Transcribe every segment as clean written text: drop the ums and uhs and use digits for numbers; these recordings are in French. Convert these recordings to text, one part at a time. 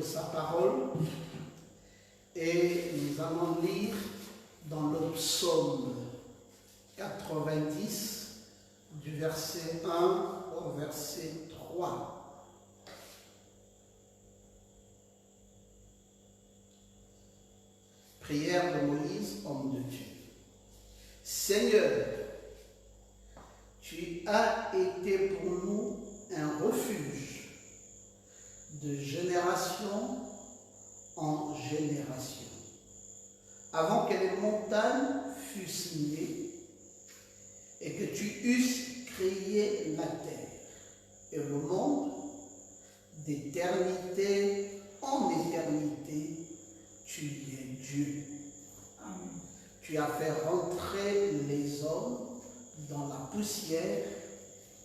sa parole et nous allons lire dans le psaume 90 du verset 1 au verset 3. Prière de Moïse, homme de Dieu. Seigneur, tu as été pour nous un refuge de génération en génération. Avant que les montagnes fussent nées et que tu eusses créé la terre et le monde, d'éternité en éternité, tu es Dieu. Amen. Tu as fait rentrer les hommes dans la poussière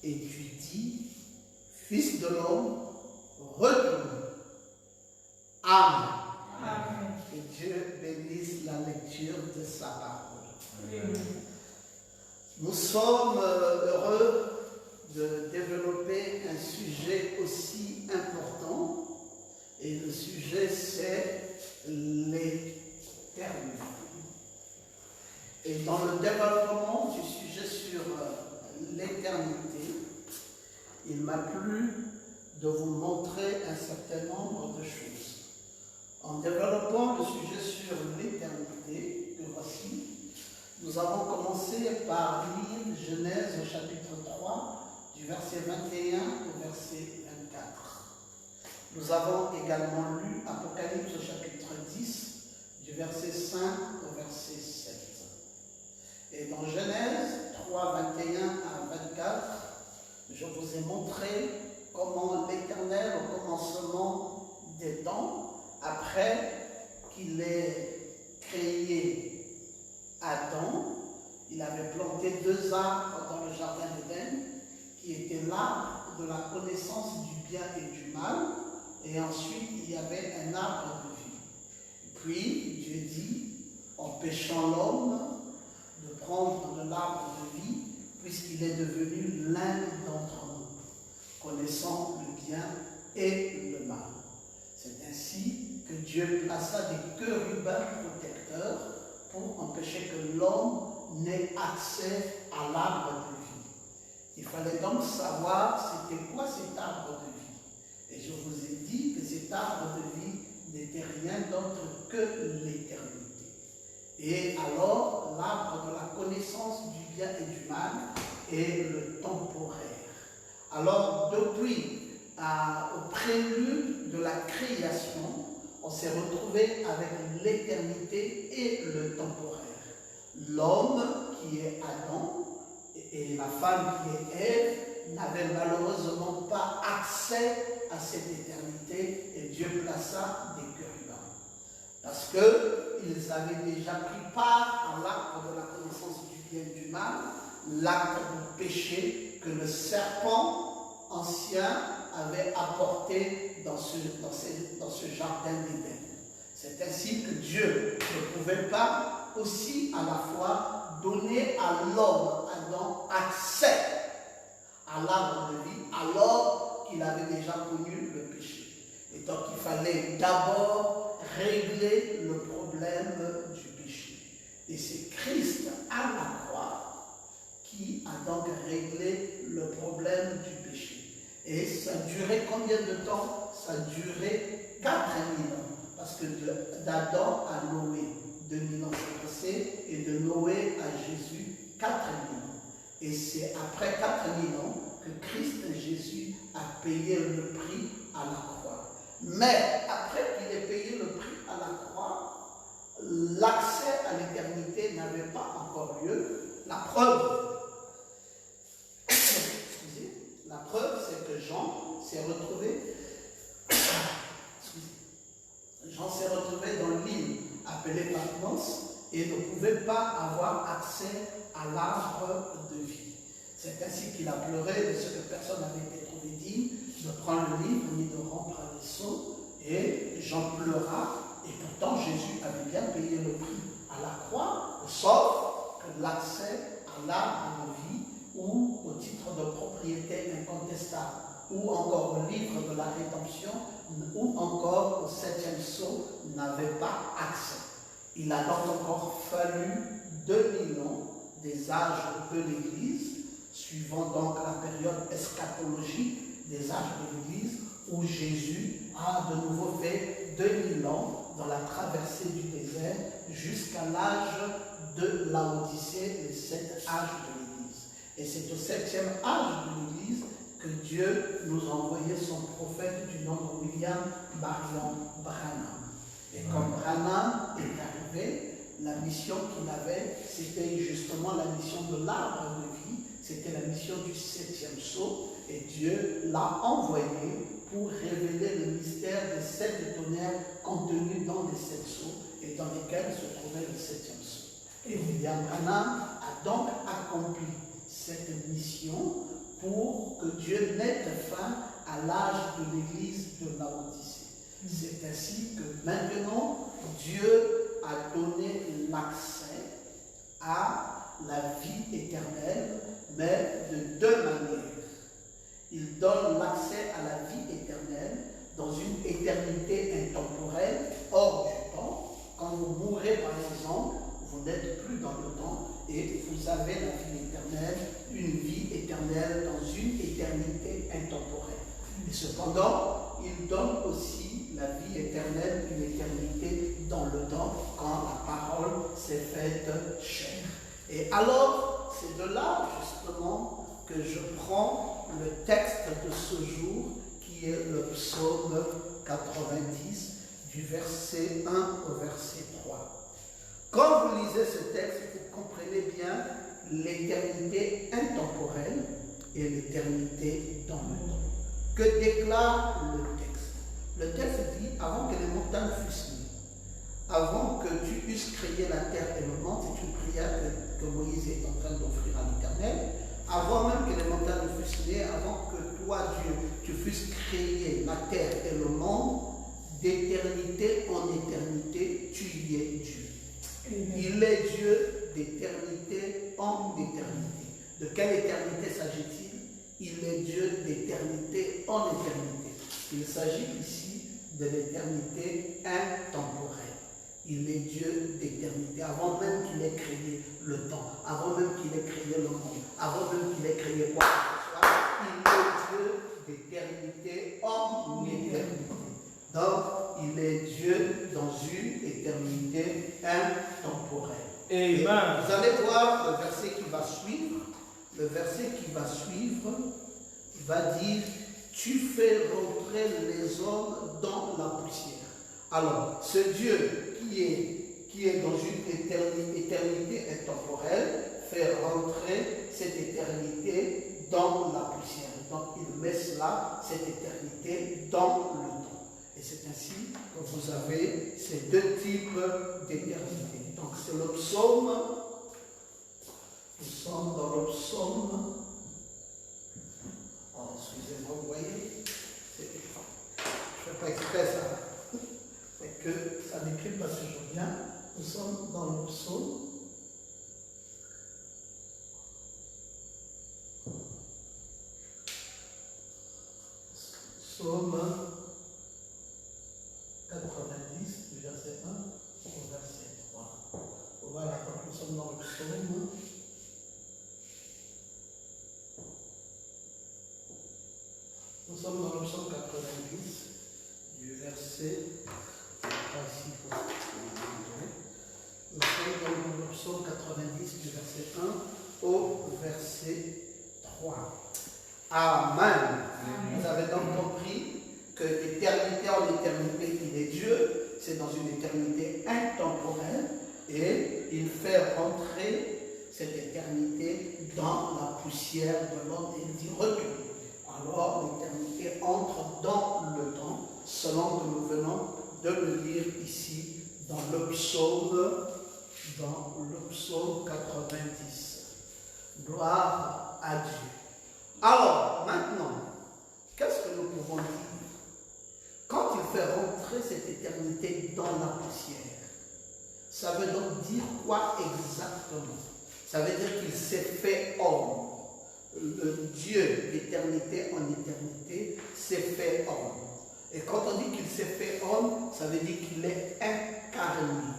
et tu dis, Fils de l'homme, retourne. Amen. Amen. Que Dieu bénisse la lecture de sa parole. Amen. Nous sommes heureux de développer un sujet aussi important et le sujet c'est l'éternité. Et dans le développement du sujet sur l'éternité, il m'a plu de vous montrer un certain nombre de choses. En développant le sujet sur l'éternité, que voici, nous avons commencé par lire Genèse au chapitre 3, du verset 21 au verset 24. Nous avons également lu Apocalypse au chapitre 10, du verset 5 au verset 7. Et dans Genèse 3, 21 à 24, je vous ai montré comment l'Éternel, au commencement des temps, après qu'il ait créé Adam, il avait planté 2 arbres dans le jardin d'Éden, qui étaient l'arbre de la connaissance du bien et du mal, et ensuite il y avait un arbre de vie. Puis Dieu dit, empêchant l'homme de prendre de l'arbre de vie, puisqu'il est devenu l'un d'entre nous, connaissant le bien et le mal. C'est ainsi que Dieu plaça des chérubins protecteurs pour empêcher que l'homme n'ait accès à l'arbre de vie. Il fallait donc savoir c'était quoi cet arbre de vie. Et je vous ai dit que cet arbre de vie n'était rien d'autre que l'éternité. Et alors, l'arbre de la connaissance du bien et du mal est le temporaire. Alors, depuis au prélude de la création, on s'est retrouvé avec l'éternité et le temporaire. L'homme qui est Adam et la femme qui est Ève n'avaient malheureusement pas accès à cette éternité et Dieu plaça des chérubins. Parce qu'ils avaient déjà pris part à l'acte de la connaissance du bien et du mal, l'acte du péché que le serpent ancien avait apporté dans ce jardin d'Éden. C'est ainsi que Dieu ne pouvait pas aussi à la fois donner à l'homme, Adam, accès à l'arbre de vie alors qu'il avait déjà connu le péché. Et donc il fallait d'abord régler le problème du péché. Et c'est Christ à la croix qui a donc réglé le problème du péché. Et ça durait combien de temps? Ça durait 4000 ans. Parce que d'Adam à Noé, 2000 ans sont passés, et de Noé à Jésus, 4000 ans. Et c'est après 4000 ans que Christ Jésus a payé le prix à la croix. Mais après qu'il ait payé le prix à la croix, l'accès à l'éternité n'avait pas encore lieu. La preuve, c'est que Jean s'est retrouvé dans l'île appelée Patmos et ne pouvait pas avoir accès à l'arbre de vie. C'est ainsi qu'il a pleuré de ce que personne n'avait été trouvé digne de prendre le livre ni de rompre les sceaux. Et Jean pleura, et pourtant Jésus avait bien payé le prix à la croix, sauf que l'accès à l'arbre de vie ou au titre de propriété incontestable ou encore au livre de la rédemption ou encore au 7e sceau n'avait pas accès. Il a donc encore fallu 2000 ans des âges de l'Église, suivant donc la période eschatologique des âges de l'Église, où Jésus a de nouveau fait 2000 ans dans la traversée du désert jusqu'à l'âge de Laodicée, le 7 âge de l'Église. Et c'est au 7e âge de l'Église que Dieu nous a envoyé son prophète du nom de William Marion Branham. Et comme Branham est arrivé, la mission qu'il avait, c'était justement la mission de l'arbre de vie, c'était la mission du 7e sceau, et Dieu l'a envoyé pour révéler le mystère des 7 tonnerres contenus dans les 7 sceaux et dans lesquels se trouvait le 7e sceau. Et William Branham a donc accompli cette mission pour que Dieu mette fin à l'âge de l'Église de Laodicée. C'est ainsi que maintenant, Dieu a donné l'accès à la vie éternelle, mais de 2 manières. Il donne l'accès à la vie éternelle dans une éternité intemporelle, hors du temps. Quand vous mourrez, par exemple, vous n'êtes plus dans le temps et vous avez la vie éternelle, une vie éternelle dans une éternité intemporelle. Et cependant, il donne aussi la vie éternelle, une éternité dans le temps, quand la parole s'est faite chair. Et alors, c'est de là, justement, que je prends le texte de ce jour, qui est le psaume 90, du verset 1 au verset 3. Quand vous lisez ce texte, vous comprenez bien l'éternité intemporelle et l'éternité dans le temps. Que déclare le texte? Le texte dit, avant que les montagnes fussent nées, avant que tu eusses créé la terre et le monde, c'est une prière que Moïse est en train d'offrir à l'Éternel, avant même que les montagnes fussent nées, avant que toi, Dieu, tu fusses créé la terre et le monde, d'éternité en éternité, tu y es Dieu. Amen. Il est Dieu d'éternité en éternité. De quelle éternité s'agit-il? Il est Dieu d'éternité en éternité. Il s'agit ici de l'éternité intemporelle. Il est Dieu d'éternité. Avant même qu'il ait créé le temps, avant même qu'il ait créé le monde, avant même qu'il ait créé quoi que ce soit, il est Dieu d'éternité en éternité. Donc, il est Dieu dans une éternité intemporelle. Et vous allez voir le verset qui va suivre. Le verset qui va suivre va dire « Tu fais rentrer les hommes dans la poussière ». Alors, ce Dieu qui est dans une éternité intemporelle fait rentrer cette éternité dans la poussière. Donc, il met cela, cette éternité, dans le temps. Et c'est ainsi que vous avez ces 2 types d'éternité. Donc, c'est le psaume. Nous sommes dans le psaume. Oh, excusez-moi, vous voyez, je ne fais pas exprès ça. C'est que ça n'écrit pas toujours bien. Nous sommes dans le psaume. Psaume 90, du verset 1 au verset 3. Voilà, donc nous sommes dans le psaume. Nous sommes dans le psaume 90, du verset. Nous sommes dans le psaume 90, du verset 1 au verset 3. Amen. Vous avez donc compris que d'éternité en éternité, il est Dieu, c'est dans une éternité intemporelle, et il fait rentrer cette éternité dans la poussière de l'homme, et il dit retourne. Alors l'éternité entre dans le temps, selon que nous venons de le lire ici dans le psaume 90. Gloire à Dieu. Alors, maintenant, qu'est-ce que nous pouvons dire? Quand il fait rentrer cette éternité dans la poussière, ça veut donc dire quoi exactement? Ça veut dire qu'il s'est fait homme. Le Dieu d'éternité en éternité s'est fait homme. Et quand on dit qu'il s'est fait homme, ça veut dire qu'il est incarné.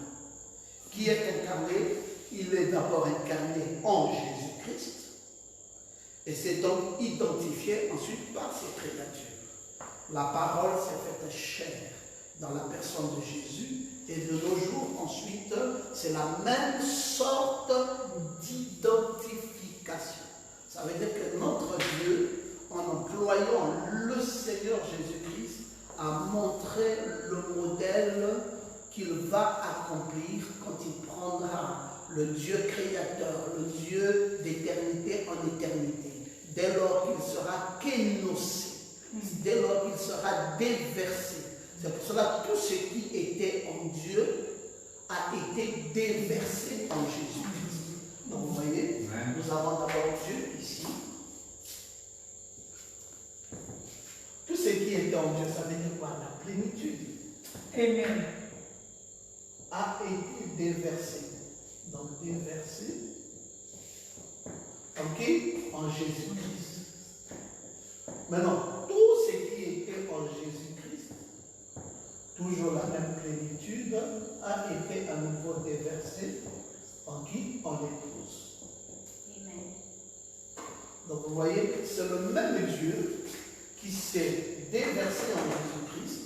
Qui est incarné? Il est d'abord incarné en Jésus-Christ. Et c'est donc identifié ensuite par ses créatures. La parole s'est faite chair dans la personne de Jésus. Et de nos jours, ensuite, c'est la même sorte d'identification. Ça veut dire que notre Dieu, en employant le Seigneur Jésus-Christ, a montré le modèle qu'il va accomplir quand il prendra le Dieu créateur, le Dieu d'éternité en éternité. Dès lors qu'il sera kénossé, dès lors qu'il sera déversé. C'est pour cela que tout ce qui était en Dieu a été déversé en Jésus-Christ. Donc vous voyez, nous avons d'abord Dieu ici. Tout ce qui était en Dieu, ça veut dire quoi? La plénitude. Amen. A été déversé. Donc déversé. Ok? En Jésus-Christ. Maintenant, tout ce qui était en Jésus-Christ, toujours la même plénitude, a été à nouveau déversé en qui? En l'épouse. Amen. Donc vous voyez, c'est le même Dieu qui s'est déversé en Jésus-Christ,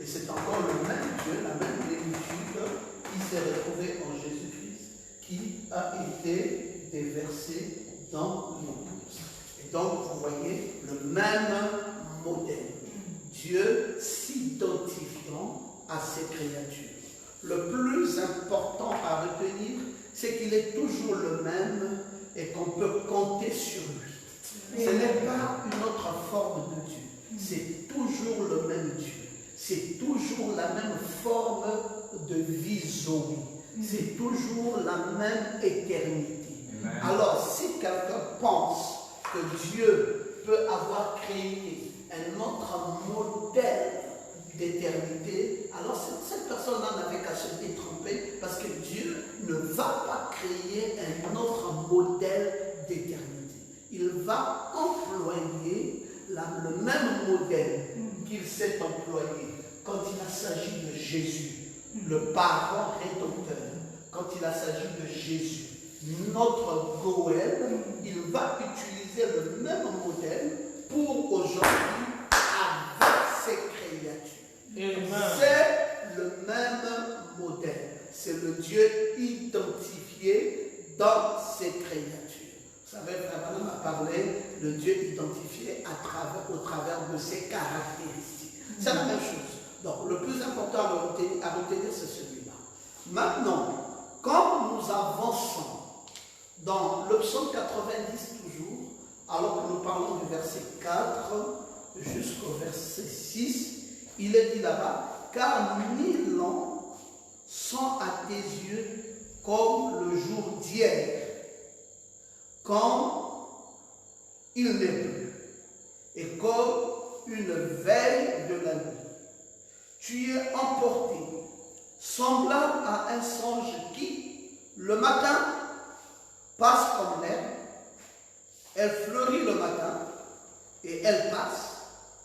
et c'est encore le même Dieu, la même plénitude qui s'est retrouvée en Jésus-Christ, qui a été déversé dans l'épouse. Et donc vous voyez le même modèle. Dieu s'identifiant à ses créatures. Le plus important à retenir, c'est qu'il est toujours le même et qu'on peut compter sur lui. Ce n'est pas une autre forme de Dieu. C'est toujours le même Dieu. C'est toujours la même forme de vision. C'est toujours la même éternité. Alors, si quelqu'un pense que Dieu peut avoir créé un autre modèle d'éternité, alors cette personne-là n'avait qu'à se détromper, parce que Dieu ne va pas créer un autre modèle d'éternité. Il va employer le même modèle qu'il s'est employé quand il s'agit de Jésus, le parent rédempteur. Quand il s'agit de Jésus, notre Goël, il va utiliser le même modèle pour aujourd'hui avec ses créatures. C'est le même modèle. C'est le Dieu identifié dans ses créatures. Vous savez, vraiment, on a parlé de Dieu identifié au travers de ses caractéristiques. C'est la même chose. Donc, le plus important à retenir, c'est celui-là. Maintenant, quand nous avançons dans le psaume 90 toujours, alors que nous parlons du verset 4 jusqu'au verset 6, il est dit là-bas, car 1000 ans sont à tes yeux comme le jour d'hier, quand il n'est plus, et comme une veille de la nuit. Tu es emporté, semblable à un songe qui, le matin, passe comme l'herbe, elle fleurit le matin, et elle passe,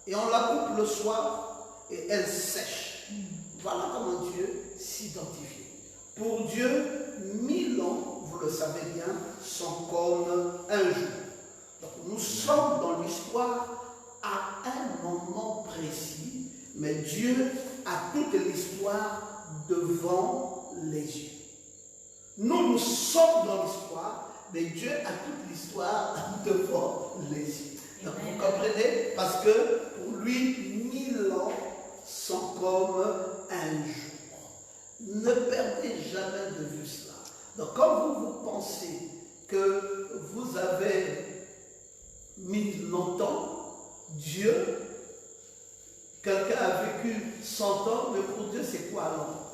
et on la coupe le soir, et elle sèche. Voilà comment Dieu s'identifie. Pour Dieu, 1000 ans, vous le savez bien, sont comme un jour. Donc nous sommes dans l'histoire à un moment précis, mais Dieu a toute l'histoire devant les yeux. Nous sommes dans l'histoire, mais Dieu a toute l'histoire devant les yeux. Donc, vous comprenez? Parce que pour lui, 1000 ans sont comme un jour. Ne perdez jamais de vue cela. Donc quand vous pensez que vous avez mis longtemps, Dieu, quelqu'un a vécu 100 ans, mais pour Dieu c'est quoi alors?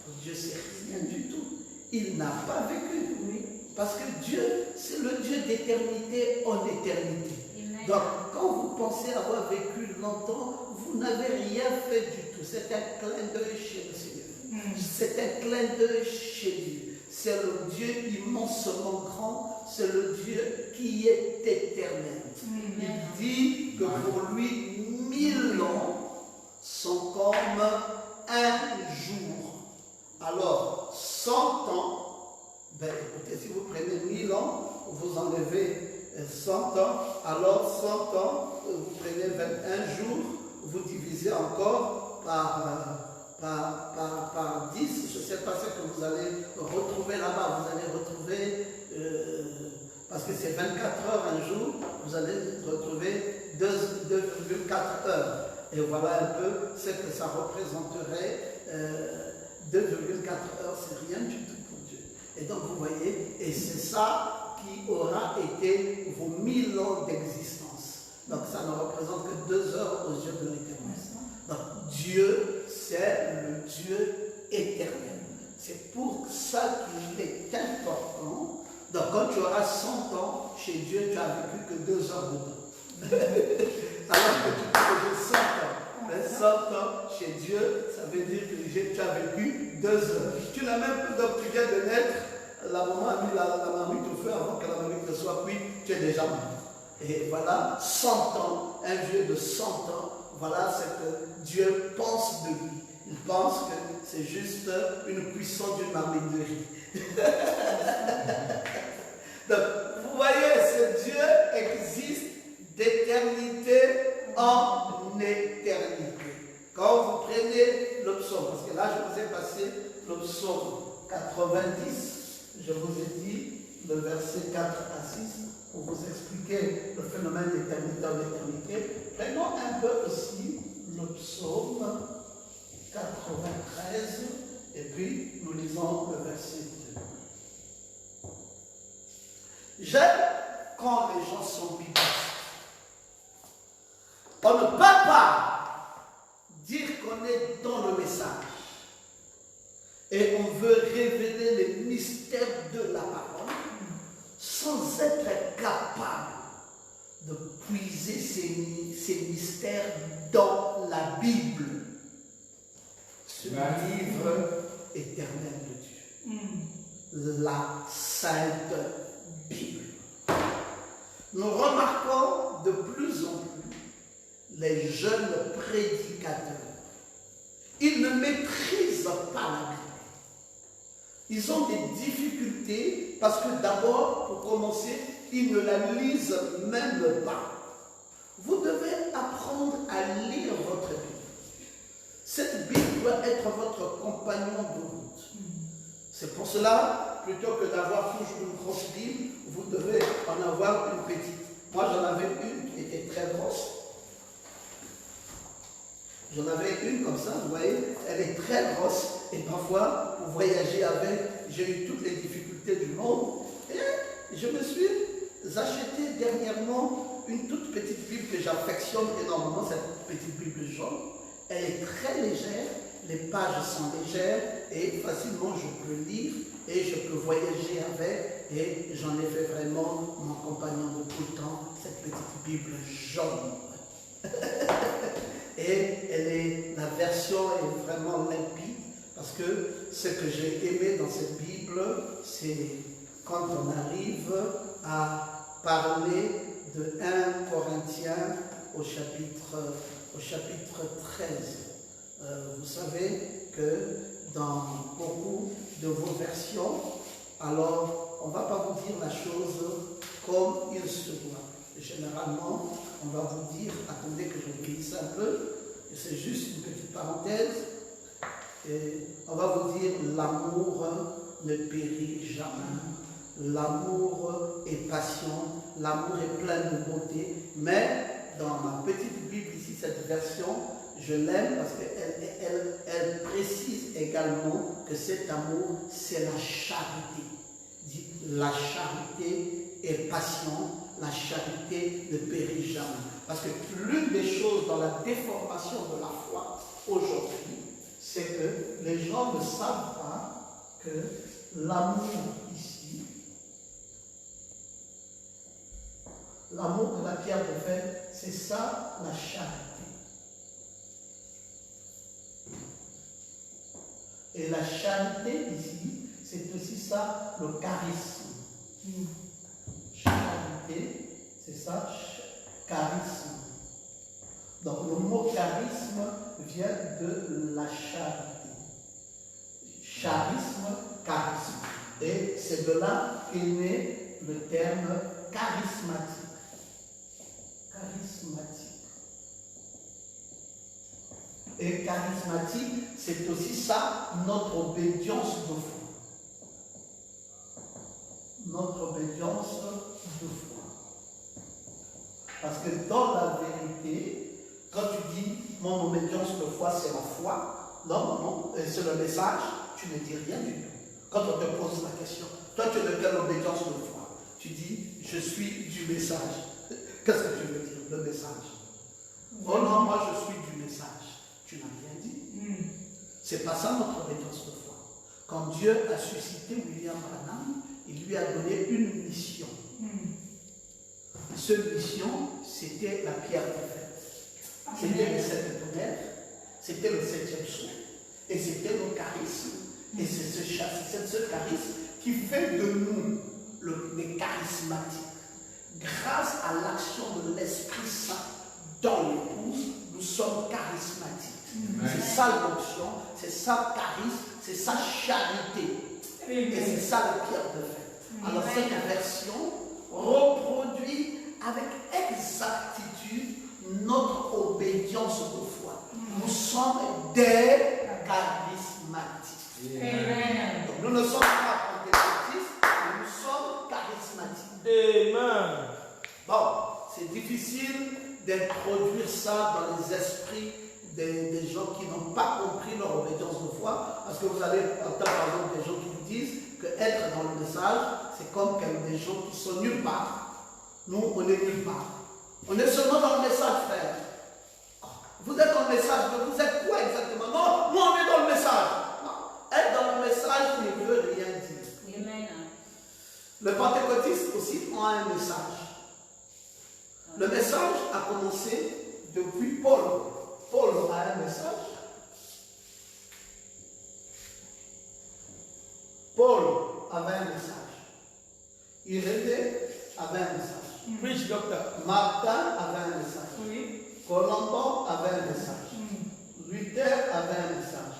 Pour Dieu c'est rien du tout. Il n'a pas vécu, oui. Parce que Dieu, c'est le Dieu d'éternité en éternité. Amen. Donc, quand vous pensez avoir vécu longtemps, vous n'avez rien fait du tout. C'est un clin d'œil chez le Seigneur. C'est un clin d'œil chez Dieu. C'est le Dieu immensement grand. C'est le Dieu qui est éternel. Amen. Il dit que pour lui, 1000 ans sont comme un jour. Alors, 100 ans, ben écoutez, si vous prenez 1000 ans, vous enlevez 100 ans, alors 100 ans, vous prenez 21 jours, vous divisez encore par 10, je ne sais pas ce que vous allez retrouver là-bas, vous allez retrouver, parce que c'est 24 heures un jour, vous allez retrouver 2,4 heures. Et voilà un peu ce que ça représenterait, 2,4 heures, c'est rien du tout pour Dieu. Et donc vous voyez, et c'est ça qui aura été vos 1000 ans d'existence. Donc ça ne représente que 2 heures aux yeux de l'Éternel. Donc Dieu, c'est le Dieu éternel. C'est pour ça qu'il est important. Donc quand tu auras 100 ans, chez Dieu, tu as vécu que 2 heures de temps. Alors que tu peux vivre 100 ans. Mais 100 ans chez Dieu, ça veut dire que tu as vécu 2 heures. Tu n'as même pas, donc tu viens de naître, la maman a mis la marmite au feu avant que la marmite ne soit cuite, tu es déjà mort. Et voilà, 100 ans, un vieux de 100 ans, voilà ce que Dieu pense de lui. Il pense que c'est juste une cuisson d'une marmite de riz. Donc, vous voyez, ce Dieu existe d'éternité en éternité. Quand vous prenez le psaume, parce que là je vous ai passé le psaume 90, je vous ai dit le verset 4 à 6 pour vous expliquer le phénomène d'éternité en éternité. Prenons un peu aussi le psaume 93 et puis nous lisons le verset 2. J'aime quand les gens sont bibliques. On ne peut pas dire qu'on est dans le message et on veut révéler les mystères de la parole sans être capable de puiser ces mystères dans la Bible, ce livre éternel de Dieu, la Sainte Bible. Nous remarquons de plus en plus les jeunes prédicateurs. Ils ne maîtrisent pas la Bible. Ils ont des difficultés parce que d'abord, pour commencer, ils ne la lisent même pas. Vous devez apprendre à lire votre Bible. Cette Bible doit être votre compagnon de route. C'est pour cela, plutôt que d'avoir toujours une grosse Bible, vous devez en avoir une petite. Moi, j'en avais une qui était très grosse. J'en avais une comme ça, vous voyez, elle est très grosse. Et parfois, pour voyager avec, j'ai eu toutes les difficultés du monde. Et je me suis acheté dernièrement une toute petite Bible que j'affectionne énormément, cette petite Bible jaune. Elle est très légère, les pages sont légères et facilement je peux lire et je peux voyager avec. Et j'en ai fait vraiment mon compagnon de tout le temps, cette petite Bible jaune. Et la version est vraiment limpide parce que ce que j'ai aimé dans cette Bible, c'est quand on arrive à parler de 1 Corinthiens au chapitre 13. Vous savez que dans beaucoup de vos versions, alors on ne va pas vous dire la chose comme il se doit. Généralement, on va vous dire, attendez que je glisse un peu, c'est juste une petite parenthèse, et on va vous dire l'amour ne périt jamais, l'amour est patient, l'amour est plein de beauté, mais dans ma petite Bible ici, cette version, je l'aime parce qu'elle précise également que cet amour, c'est la charité. Dit, la charité est patient. La charité ne périt jamais. Parce que l'une des choses dans la déformation de la foi aujourd'hui, c'est que les gens ne savent pas que l'amour ici, l'amour de la pierre de fer, c'est ça la charité. Et la charité ici, c'est aussi ça le charisme. Charité, c'est ça, charisme. Donc le mot charisme vient de la charité. Charisme, charisme. Et c'est de là qu'est né le terme charismatique. Charismatique. Et charismatique, c'est aussi ça, notre obédience de foi. Notre obédience de foi. Parce que dans la vérité, quand tu dis mon obédience de foi, c'est la foi, non, c'est le message, tu ne dis rien du tout. Quand on te pose la question, toi tu es de quelle obédience de foi? Tu dis, je suis du message. Qu'est-ce que tu veux dire, le message? Oh non, moi je suis du message. Tu n'as rien dit. C'est pas ça notre obédience de foi. Quand Dieu a suscité William Branham, il lui a donné une mission. Cette mission, c'était la pierre de fête. C'était les 7 tonnerres, c'était le 7e souffle, et c'était le charisme. Et c'est ce charisme qui fait de nous les charismatiques. Grâce à l'action de l'Esprit Saint dans l'épouse, nous sommes charismatiques. C'est ça l'onction, c'est ça le charisme, c'est ça charité. Et c'est ça la pierre de fête. Alors cette version reproduit avec exactitude notre obédience de foi. Nous sommes des charismatiques. Amen. Donc, nous ne sommes pas pentecôtistes, mais nous sommes charismatiques. Amen. Bon, c'est difficile d'introduire ça dans les esprits des gens qui n'ont pas compris leur obédience de foi, parce que vous allez entendre par exemple des gens qui vous disent qu'être dans le message, c'est comme des gens qui sont nulle part. Nous, on est nulle part. On est seulement dans le message, frère. Vous êtes dans le message, mais vous êtes quoi exactement? Non, nous on est dans le message. Non. Être dans le message ne veut rien dire. Amen. Le pentecôtiste aussi a un message. Le message a commencé depuis Paul. Paul a un message. Paul avait un message. Irénée avait un message. Preach, doctor. Martin avait un message. Oui. Colombo avait un message. Luther avait un message.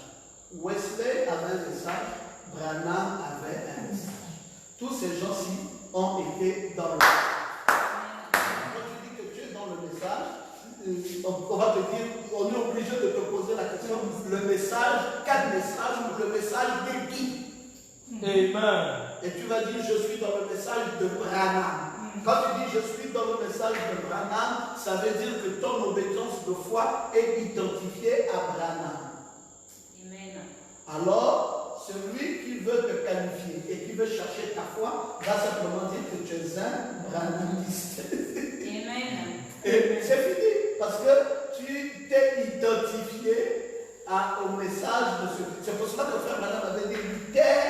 Wesley avait un message. Branham avait un message. Tous ces gens-ci ont été dans le message. Quand tu dis que tu es dans le message, on va te dire, on est obligé de te poser la question, le message, quel message ou le message de qui? Amen. Et tu vas dire, je suis dans le message de Branham. Quand tu dis, je suis dans le message de Branham, ça veut dire que ton obédience de foi est identifiée à Branham. Amen. Alors, celui qui veut te qualifier et qui veut chercher ta foi, va simplement dire que tu es un Branhamiste. Amen. Et c'est fini, parce que tu t'es identifié au message de ce. C'est pour cela que frère Branham avait dit, Luther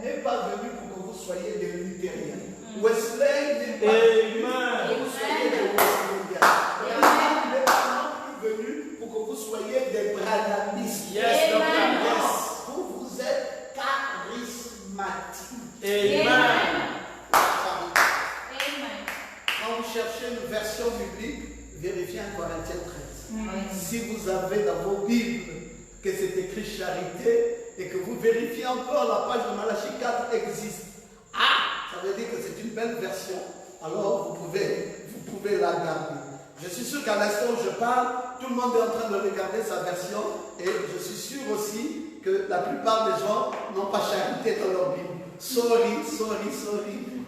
n'est pas venu pour que vous soyez des luthériens. Wesley n'est pas venu pour que vous soyez des Wesleyens. Branham n'est pas non plus venu pour que vous soyez des Branhamistes. Yes, doctor. Yes. Vous êtes charismatiques. Amen. Amen. Quand vous cherchez une version biblique, vérifiez 1 Corinthiens 13. Si vous avez dans vos Bibles que c'est écrit charité et que vous vérifiez encore la page de Malachie 4 existe, ça veut dire que c'est une belle version, alors vous pouvez la garder. Je suis sûr qu'à l'instant où je parle, tout le monde est en train de regarder sa version et je suis sûr aussi que la plupart des gens n'ont pas charité dans leur Bible. Sorry.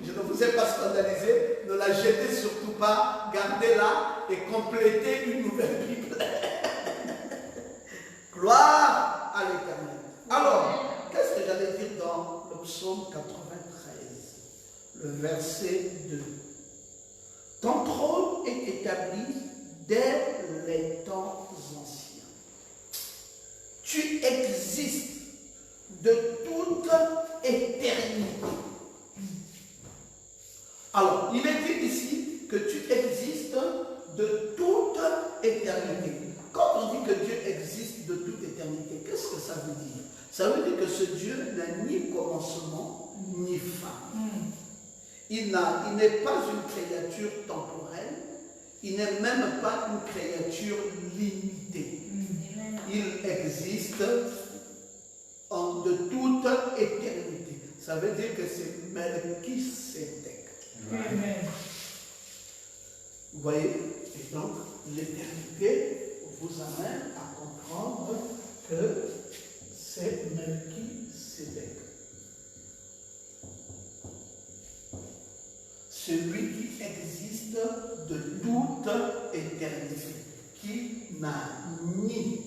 Je ne vous ai pas scandalisé, ne la jetez surtout pas, gardez-la et complétez une nouvelle Bible. Gloire à l'Éternel. Alors, qu'est-ce que j'allais dire dans le psaume 93, le verset 2? Ton trône est établi dès les temps anciens. Tu existes de toute éternité. Alors, il est dit ici que tu existes de toute éternité. Quand on dit que Dieu existe de toute éternité, qu'est-ce que ça veut dire? Ça veut dire que ce Dieu n'a ni commencement ni fin. Il n'est pas une créature temporelle, il n'est même pas une créature limitée. il existe de toute éternité. Ça veut dire que c'est Melchisédek. Amen. Vous voyez? Et donc, l'éternité vous amène à comprendre que c'est Melchisédek. Celui qui existe de toute éternité, qui n'a ni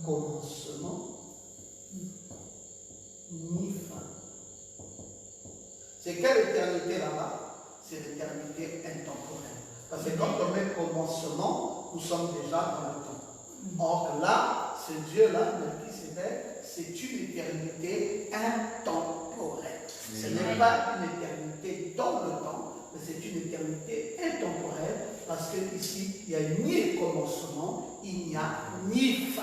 commencement, ni fin. C'est quelle éternité là-bas? C'est l'éternité intemporelle. Parce que quand on met commencement, nous sommes déjà dans le temps. Or là, ce Dieu-là, Melchisédek, c'est une éternité intemporelle. Ce n'est pas une éternité dans le temps, mais c'est une éternité intemporelle, parce qu'ici, il n'y a ni commencement, il n'y a ni fin.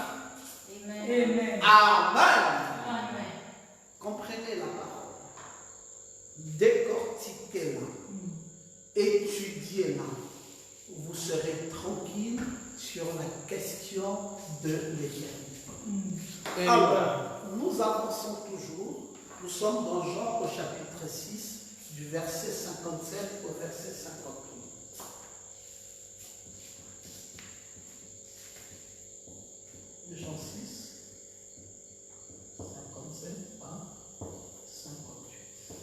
Amen. Amen. Amen. Comprenez la parole. Décortiquez-la. Étudiez-la. Vous serez tranquille sur la question de l'éternité. Alors, nous avançons toujours. Nous sommes dans Jean au chapitre 6, du verset 57 au verset 53. Jean 6, 57 à 58.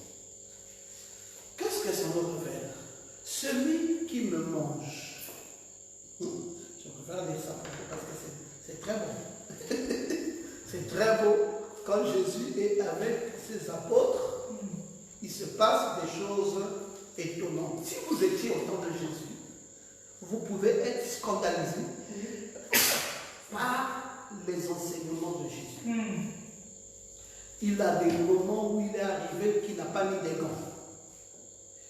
Qu'est-ce que ça nous révèle? Celui qui me mange. Je préfère lire ça parce que c'est très beau. C'est très beau. Quand Jésus est avec ses apôtres, il se passe des choses étonnantes. Si vous étiez au temps de Jésus, vous pouvez être scandalisé par les enseignements de Jésus. Il a des moments où il est arrivé qu'il n'a pas mis des gants.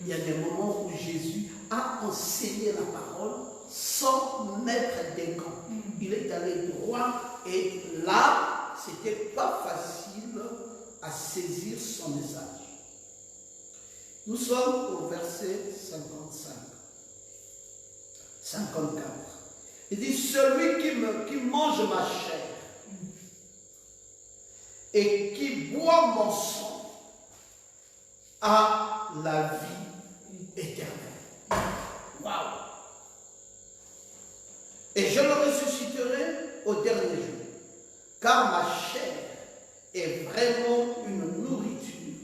Il y a des moments où Jésus a enseigné la parole sans mettre des gants. Il est allé droit et là, c'était pas facile à saisir son message. Nous sommes au verset 55, 54. Il dit, celui qui mange ma chair et qui boit mon sang a la vie éternelle. Waouh! Et je le ressusciterai au dernier jour, car ma chair est vraiment une nourriture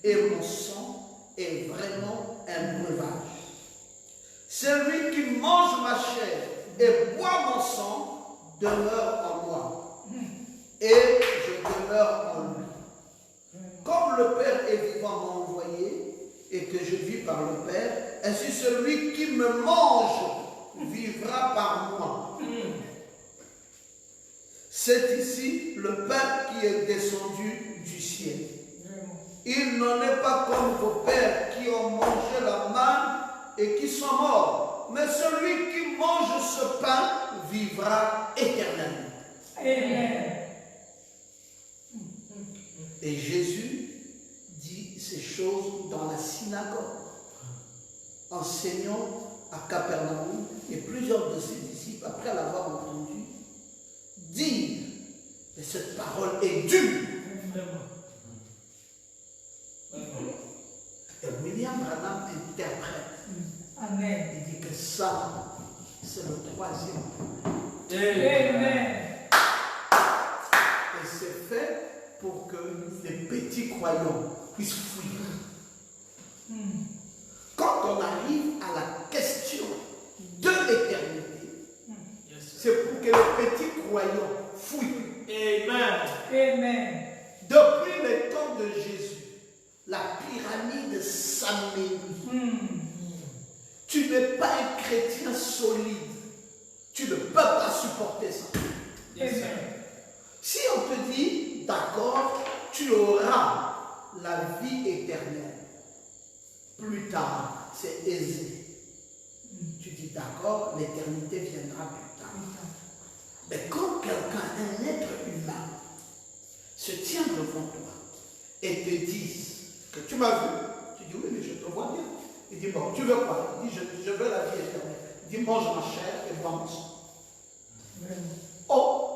et mon sang est vraiment un breuvage. Celui qui mange ma chair et boit mon sang demeure en moi et je demeure en lui. Comme le Père est vivant m'a envoyé et que je vis par le Père, ainsi celui qui me mange vivra par moi. C'est ici le Père qui est descendu du ciel. Il n'en est pas comme vos pères qui ont mangé la manne et qui sont morts. Mais celui qui mange ce pain vivra éternellement. Amen. Et Jésus dit ces choses dans la synagogue, enseignant à Capernaum, et plusieurs de ses disciples, après l'avoir entendu, dire, et cette parole est dure. Et William Branham interprète. Amen. Il dit que ça, c'est le troisième. Amen. Et c'est fait pour que les petits croyants puissent fuir. Quand on arrive à la question de l'éternité, c'est pour que les petits croyants fuient. Amen. Amen. Depuis le temps de Jésus, la pyramide s'amélie. Tu n'es pas un chrétien solide. Tu ne peux pas supporter ça. Amen. Si on te dit, d'accord, tu auras la vie éternelle, plus tard, c'est aisé. Tu dis, d'accord, l'éternité viendra plus tard. Mais quand quelqu'un, un être humain, se tient devant toi et te dit que tu m'as vu, tu dis, oui, mais je te vois bien. Il dit, bon, tu veux quoi? Il dit, je veux la vie éternelle. Il dit, mange ma chair et bois mon sang. Oh,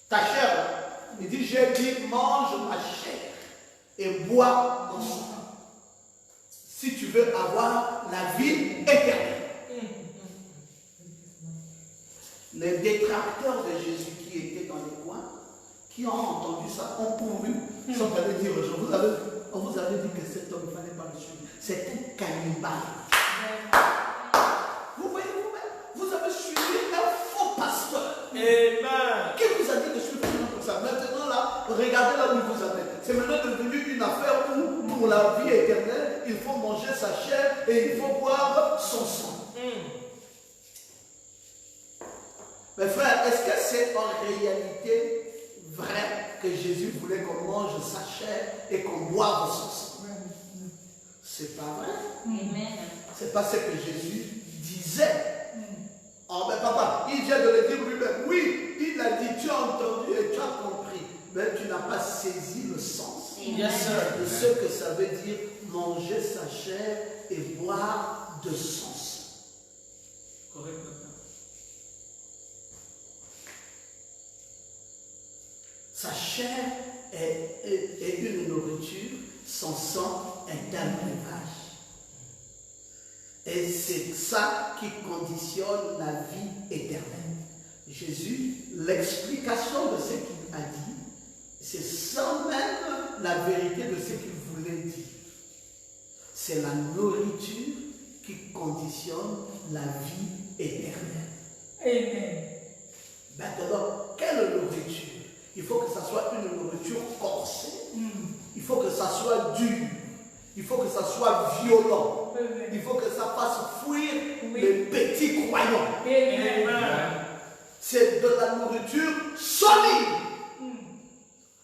Ta chair, il dit, j'ai dit, mange ma chair et bois mon sang. Si tu veux avoir la vie éternelle. Les détracteurs de Jésus qui étaient dans les coins, qui ont entendu ça, ont couru, sont allés dire aux gens, on vous avait dit que cet homme ne fallait pas le suivre. C'est un cannibale. Vous voyez vous-même, vous avez suivi un faux pasteur. Amen. Qui vous a dit de suivre quelqu'un comme ça? Maintenant là, regardez là où il vous amène. C'est maintenant devenu une affaire où, pour la vie éternelle, il faut manger sa chair et il faut boire son sang. Mes frères, est-ce que c'est en réalité vrai que Jésus voulait qu'on mange sa chair et qu'on boive son sang? C'est pas vrai. Amen. C'est pas ce que Jésus disait. Oh mais papa, il vient de le dire lui-même. Oui, il a dit, tu as entendu et tu as compris. Mais tu n'as pas saisi le sens Yes, sir. de ce que ça veut dire manger sa chair et boire de son sang. Correct. Sa chair est une nourriture, son sang est un breuvage. Et c'est ça qui conditionne la vie éternelle. Jésus, l'explication de ce qu'il a dit, c'est sans même la vérité de ce qu'il voulait dire. C'est la nourriture qui conditionne la vie éternelle. Amen. Maintenant, quelle nourriture? Il faut que ça soit une nourriture corsée. Il faut que ça soit dur. Il faut que ça soit violent. Il faut que ça fasse fuir les petits croyants. Amen. C'est de la nourriture solide.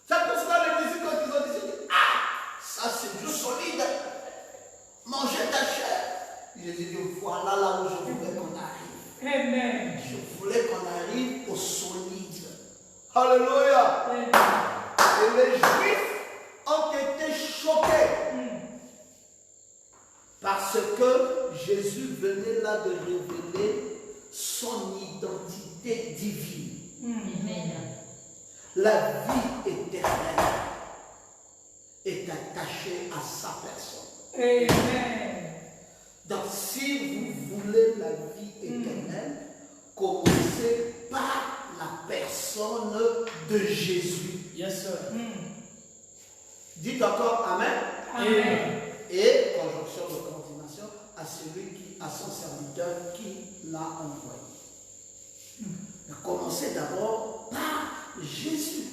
C'est pour cela que les disciples, quand ils ont dit, ah, ça c'est du solide. Mangez ta chair. Jésus dit, voilà là où je voulais qu'on arrive. Amen. Je voulais qu'on arrive au solide. Alléluia. Amen. Et les Juifs ont été choqués. Parce que Jésus venait là de révéler son identité divine. Amen. La vie éternelle est attachée à sa personne. Amen. Donc si vous voulez la vie éternelle, commencez par la personne de Jésus. Yes, sir. Dites encore Amen. Amen. Et conjonction de coordination à celui qui, à son serviteur qui l'a envoyé. Commencez d'abord par Jésus.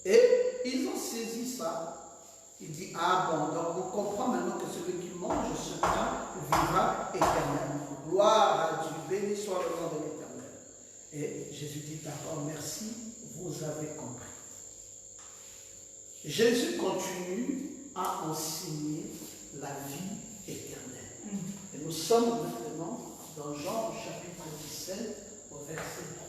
Et ils ont saisi ça. Il dit, ah bon, donc on comprend maintenant que celui qui mange ce pain vivra éternellement. Gloire à Dieu, béni soit le nom de l'Éternel. Et Jésus dit, d'accord, merci, vous avez compris. Jésus continue à enseigner la vie éternelle. Et nous sommes maintenant dans Jean chapitre 17 au verset 3.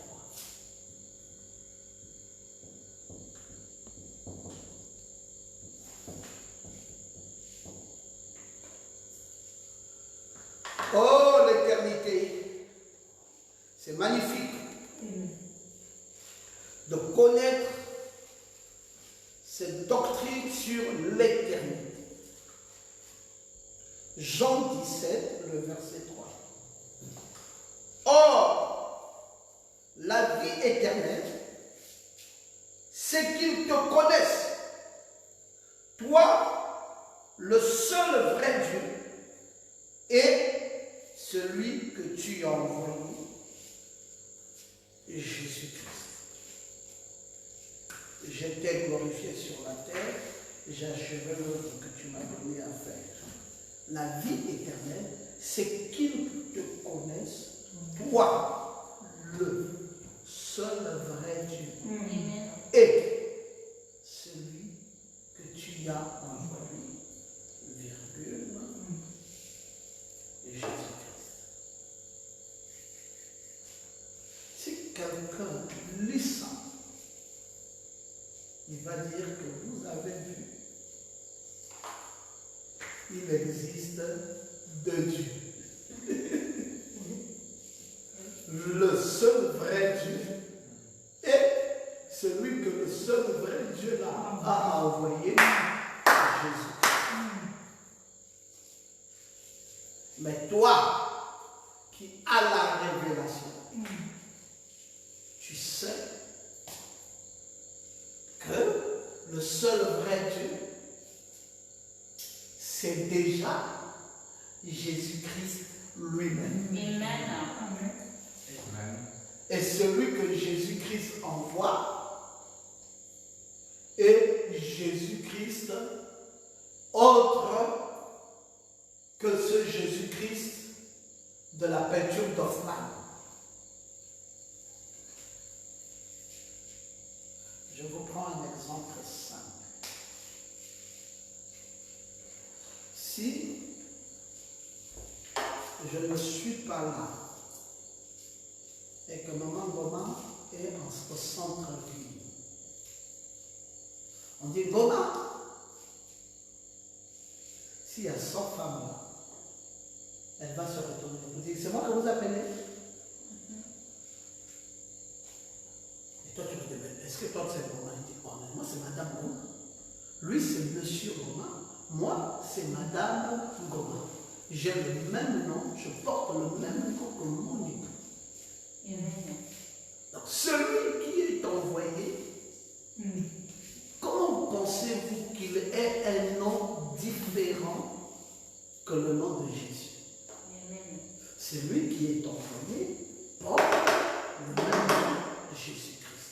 Oh, l'éternité, c'est magnifique de connaître cette doctrine sur l'éternité. Jean 17, le verset 3. Or, la vie éternelle, c'est qu'ils te connaissent, toi, le seul vrai Dieu, et celui que tu as envoyé, Jésus-Christ. Je t'ai glorifié sur la terre, j'ai achevé l'œuvre que tu m'as donné à faire. La vie éternelle, c'est qu'ils te connaissent, toi, le seul vrai Dieu, et celui que tu as envoyé, virgule, Jésus-Christ. Si quelqu'un lit ça, il va dire que vous avez vu, il existe deux dieux. Le seul vrai Dieu et que le seul vrai Dieu là a envoyé Jésus. Mais toi, qui as la révélation, tu sais que le seul vrai Dieu, c'est déjà Jésus-Christ lui-même. Amen. Et celui que Jésus-Christ envoie est Jésus-Christ autre que ce Jésus-Christ de la peinture d'Hoffmann. Je vous prends un exemple simple. Si je ne suis pas là et que Maman Goma est au centre-ville, on dit Goma, s'il y a 100 femmes là, elle va se retourner. Vous dites, c'est moi que vous appelez? Et toi, tu me dis, est-ce que toi, c'est Goma? Il dit, oh, mais moi, c'est Madame Goma. Lui, c'est Monsieur Goma. Moi, c'est Madame Goma. J'ai le même nom, je porte le même nom que mon époux. Donc, celui qui est envoyé, comment pensez-vous qu'il ait un nom différent que le nom de Jésus? C'est lui qui est envoyé porte le même nom de Jésus-Christ.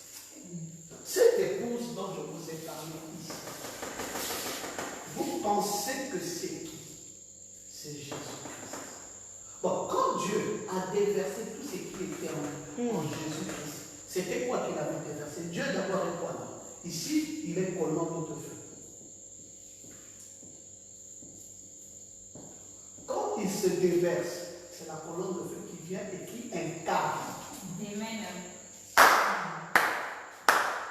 Cette épouse dont je vous ai parlé ici, vous pensez que c'est qui? C'est Jésus-Christ. Bon, quand Dieu a déversé tout ce qui était en Jésus-Christ, c'était quoi qu'il avait déversé? Dieu d'abord est quoi là? Ici, il est colonne de feu. Quand il se déverse, c'est la colonne de feu qui vient et qui incarne.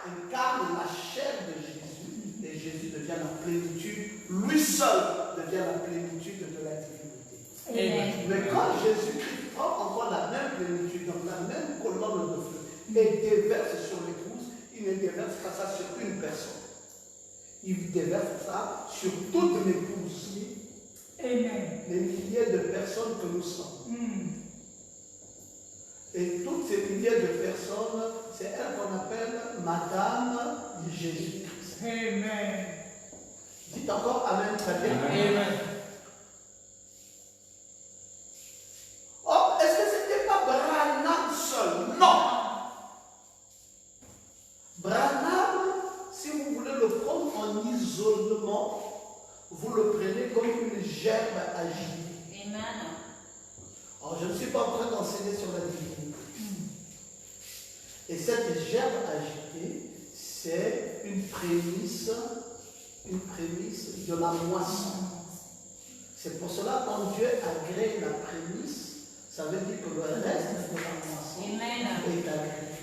Incarne la chair de Jésus et Jésus devient la plénitude. Lui seul devient la plénitude de la divinité. Mais quand Jésus-Christ prend encore la même plénitude, donc la même colonne de feu, et déverse sur l'épouse, il ne déverse pas ça sur une personne. Il déverse ça sur toute l'épouse. Amen. Les milliers de personnes que nous sommes. Et toutes ces milliers de personnes, c'est elle qu'on appelle Madame Jésus-Christ. Amen. Dites encore Amen très bien. Amen. Oh, est-ce que ce n'était pas Branham seul? Non. Branham, si vous voulez le prendre en isolement, vous le prenez comme une gerbe agitée. Amen. Alors, je ne suis pas en train d'enseigner sur la divinité. Et cette gerbe agitée, c'est une prémisse de la moisson. C'est pour cela que quand Dieu a créé la prémisse, ça veut dire que le reste de la moisson est agréé.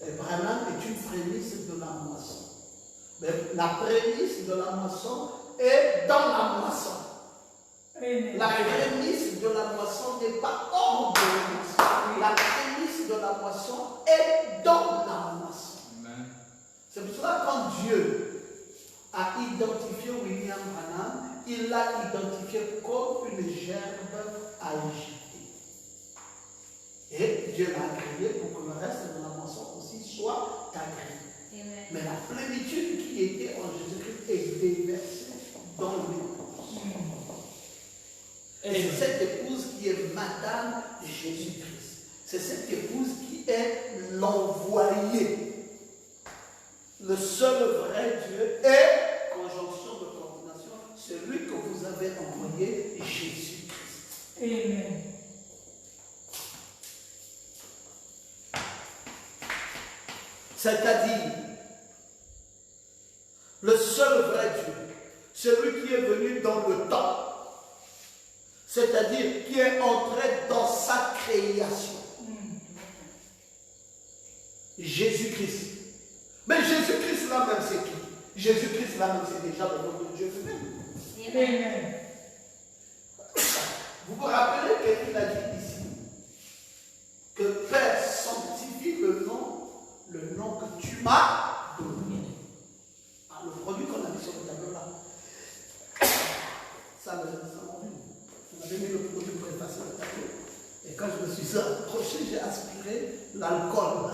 Et Branham est une prémisse de la moisson. Mais la prémisse de la moisson est dans la moisson. Amen. La prémisse de la moisson n'est pas hors de la moisson. La prémisse de la moisson est dans la moisson. Amen. C'est pour cela que quand Dieu a identifié William Branham, il l'a identifié comme une gerbe agitée. Et Dieu l'a créé pour que le reste de la moisson aussi soit agréé. Mais la plénitude qui était en Jésus-Christ est déversée dans l'épouse. Et c'est cette épouse qui est Madame Jésus-Christ. C'est cette épouse qui est l'envoyé. Le seul vrai Dieu est, conjonction de coordination, celui que vous avez envoyé, Jésus-Christ. Amen. C'est-à-dire, le seul vrai Dieu, celui qui est venu dans le temps, c'est-à-dire qui est entré dans sa création. Jésus-Christ. Mais Jésus-Christ là-même, c'est qui? Jésus-Christ là-même, c'est déjà le nom de Dieu lui-même. Amen. Vous vous rappelez qu'il a dit ici que Père sanctifie le nom que tu m'as donné. Ah, le produit qu'on a mis sur le tableau là. Ça m'a rendu. On avait mis le produit pour effacer le tableau. Et quand je me suis approché, j'ai aspiré l'alcool.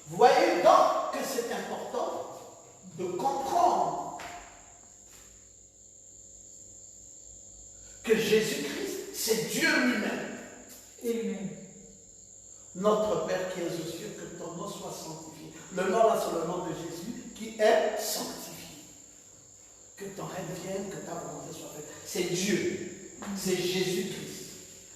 Vous voyez donc que c'est important de comprendre que Jésus-Christ, c'est Dieu lui-même. Amen. Notre Père qui es aux cieux, que ton nom soit sanctifié. Le nom là, c'est le nom de Jésus qui est sanctifié. Que ton règne vienne, que ta volonté soit faite. C'est Dieu. C'est Jésus-Christ.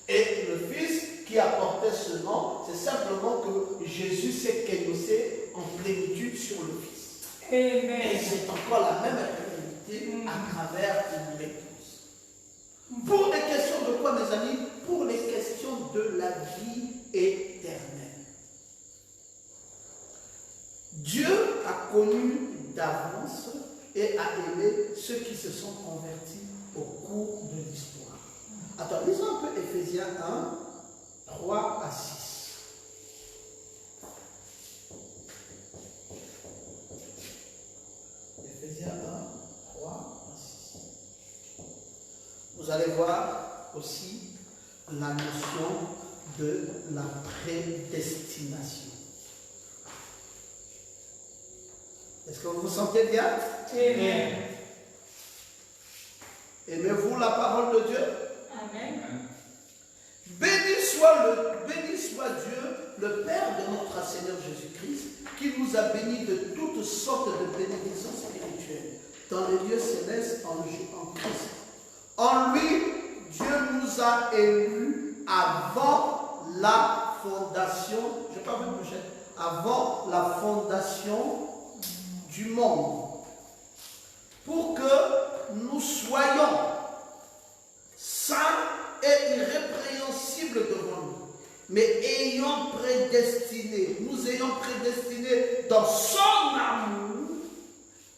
Et le Fils qui a porté ce nom, c'est simplement que Jésus s'est kénosé en plénitude sur le Fils. Et Amen. c'est encore la même réalité à travers l'épouse. Pour les questions de quoi, mes amis? Pour les questions de la vie éternelle. Dieu a connu d'avance et a aimé ceux qui se sont convertis au cours de l'histoire. Attends, lisons un peu Éphésiens 1, 3 à 6. Éphésiens 1, 3 à 6. Vous allez voir aussi la notion de la prédestination. Est-ce que vous vous sentez bien? Amen. Aimez-vous la parole de Dieu? Amen. Béni soit Dieu, le Père de notre Seigneur Jésus-Christ, qui nous a bénis de toutes sortes de bénédictions spirituelles dans les lieux célestes en Christ. En lui, Dieu nous a élus avant la fondation, je n'ai pas vu le prochain, avant la fondation du monde, pour que nous soyons saints et irrépréhensibles devant lui, mais nous ayons prédestinés dans son amour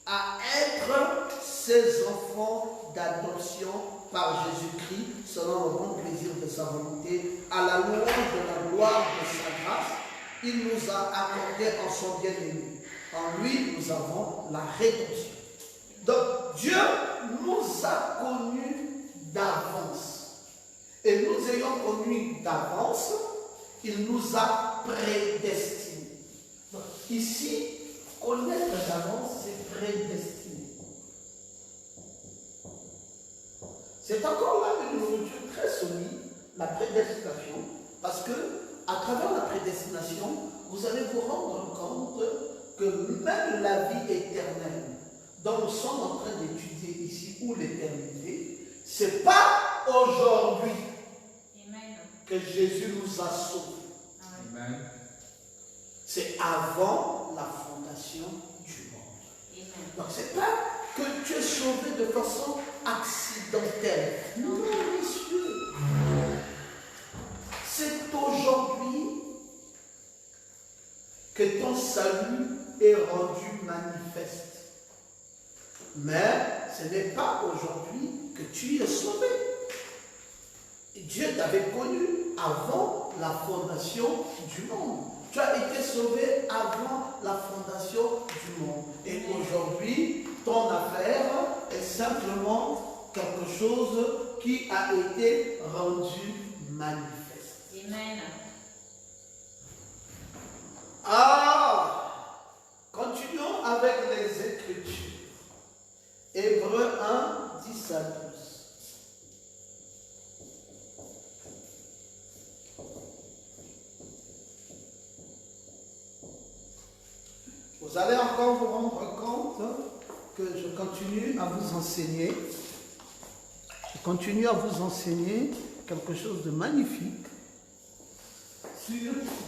à être ses enfants d'adoption par Jésus-Christ, selon le bon plaisir de sa volonté, à la louange de la gloire de sa grâce. Il nous a accordé en son bien-aimé. En lui, nous avons la rédemption. Donc, Dieu nous a connus d'avance. Et nous ayant connus d'avance, il nous a prédestinés. Donc, ici, connaître d'avance, c'est prédestiner. C'est encore là une nourriture très solide, la prédestination, parce que à travers la prédestination, vous allez vous rendre compte que même la vie éternelle, dont nous sommes en train d'étudier ici, ou l'éternité, ce n'est pas aujourd'hui que Jésus nous a sauvés. Amen. C'est avant la fondation du monde. Donc ce n'est pas que tu es sauvé de façon accidentelle. Non, messieurs. C'est aujourd'hui que ton salut est rendu manifeste. Mais ce n'est pas aujourd'hui que tu es sauvé. Dieu t'avait connu avant la fondation du monde. Tu as été sauvé avant la fondation du monde. Et aujourd'hui, ton affaire est simplement quelque chose qui a été rendu manifeste. Amen. Alors, continuons avec les Écritures. Hébreux 1, 10 à 12. Vous allez encore vous rendre compte que je continue à vous enseigner. Je continue à vous enseigner quelque chose de magnifique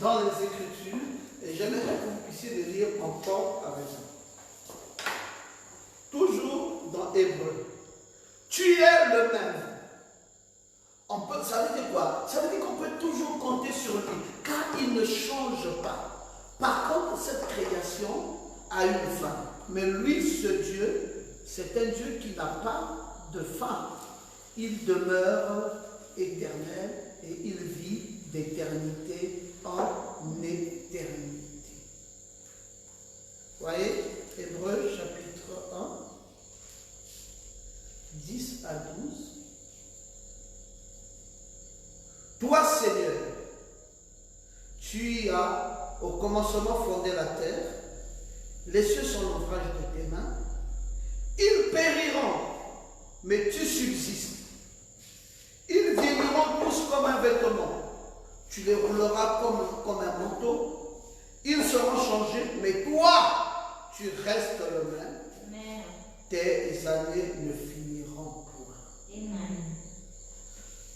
dans les Écritures. Et j'aimerais que vous puissiez le lire encore avec moi. Toujours dans Hébreu. Tu es le même. Ça veut dire quoi? Ça veut dire qu'on peut toujours compter sur lui, car il ne change pas. Par contre, cette création a une fin. Mais lui, ce Dieu, c'est un Dieu qui n'a pas de fin. Il demeure éternel et il vit d'éternité en éternité. au commencement fondé la terre, les cieux sont l'ouvrage de tes mains. Ils périront, mais tu subsistes. Ils vieilliront tous comme un vêtement. Tu les rouleras comme un manteau. Ils seront changés, mais toi, tu restes le même. Amen. Tes années ne finiront point. Amen.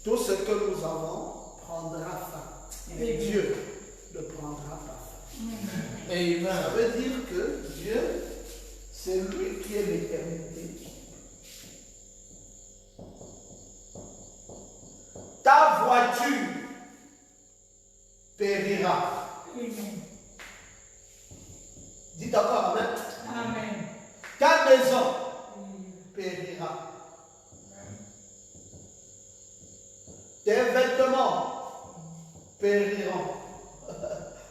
Tout ce que nous avons prendra fin. Mais Dieu ne prendra pas fin. Amen. Ça veut dire que Dieu, c'est lui qui est l'éternité. Ta voiture périra. Amen. Dites encore Amen. Amen. Ta maison périra. Tes vêtements périront.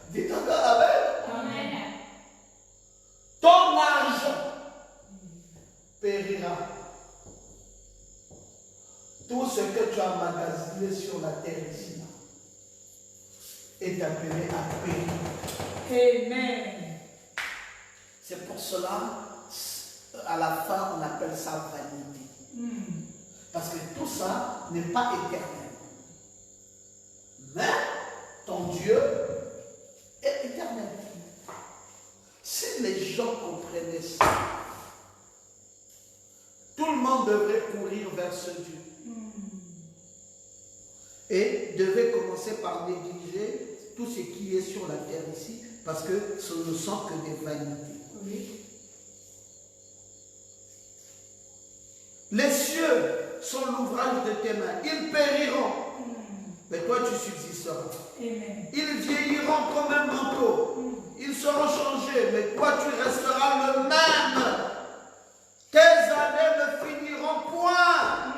Dites encore Amen. Amen. Ton argent périra. Tout ce que tu as emmagasiné sur la terre ici est appelé à périr. Amen. C'est pour cela, à la fin, on appelle ça vanité. Parce que tout ça n'est pas éternel. Mais ton Dieu est éternel. Si les gens comprenaient ça, tout le monde devrait courir vers ce Dieu. Et devait commencer par négliger tout ce qui est sur la terre ici, parce que ce ne sont que des vanités. Oui. Les cieux sont l'ouvrage de tes mains. Ils périront, mais toi tu subsisteras. Amen. Ils vieilliront comme un manteau. Ils seront changés, mais toi tu resteras le même. Tes années ne finiront point.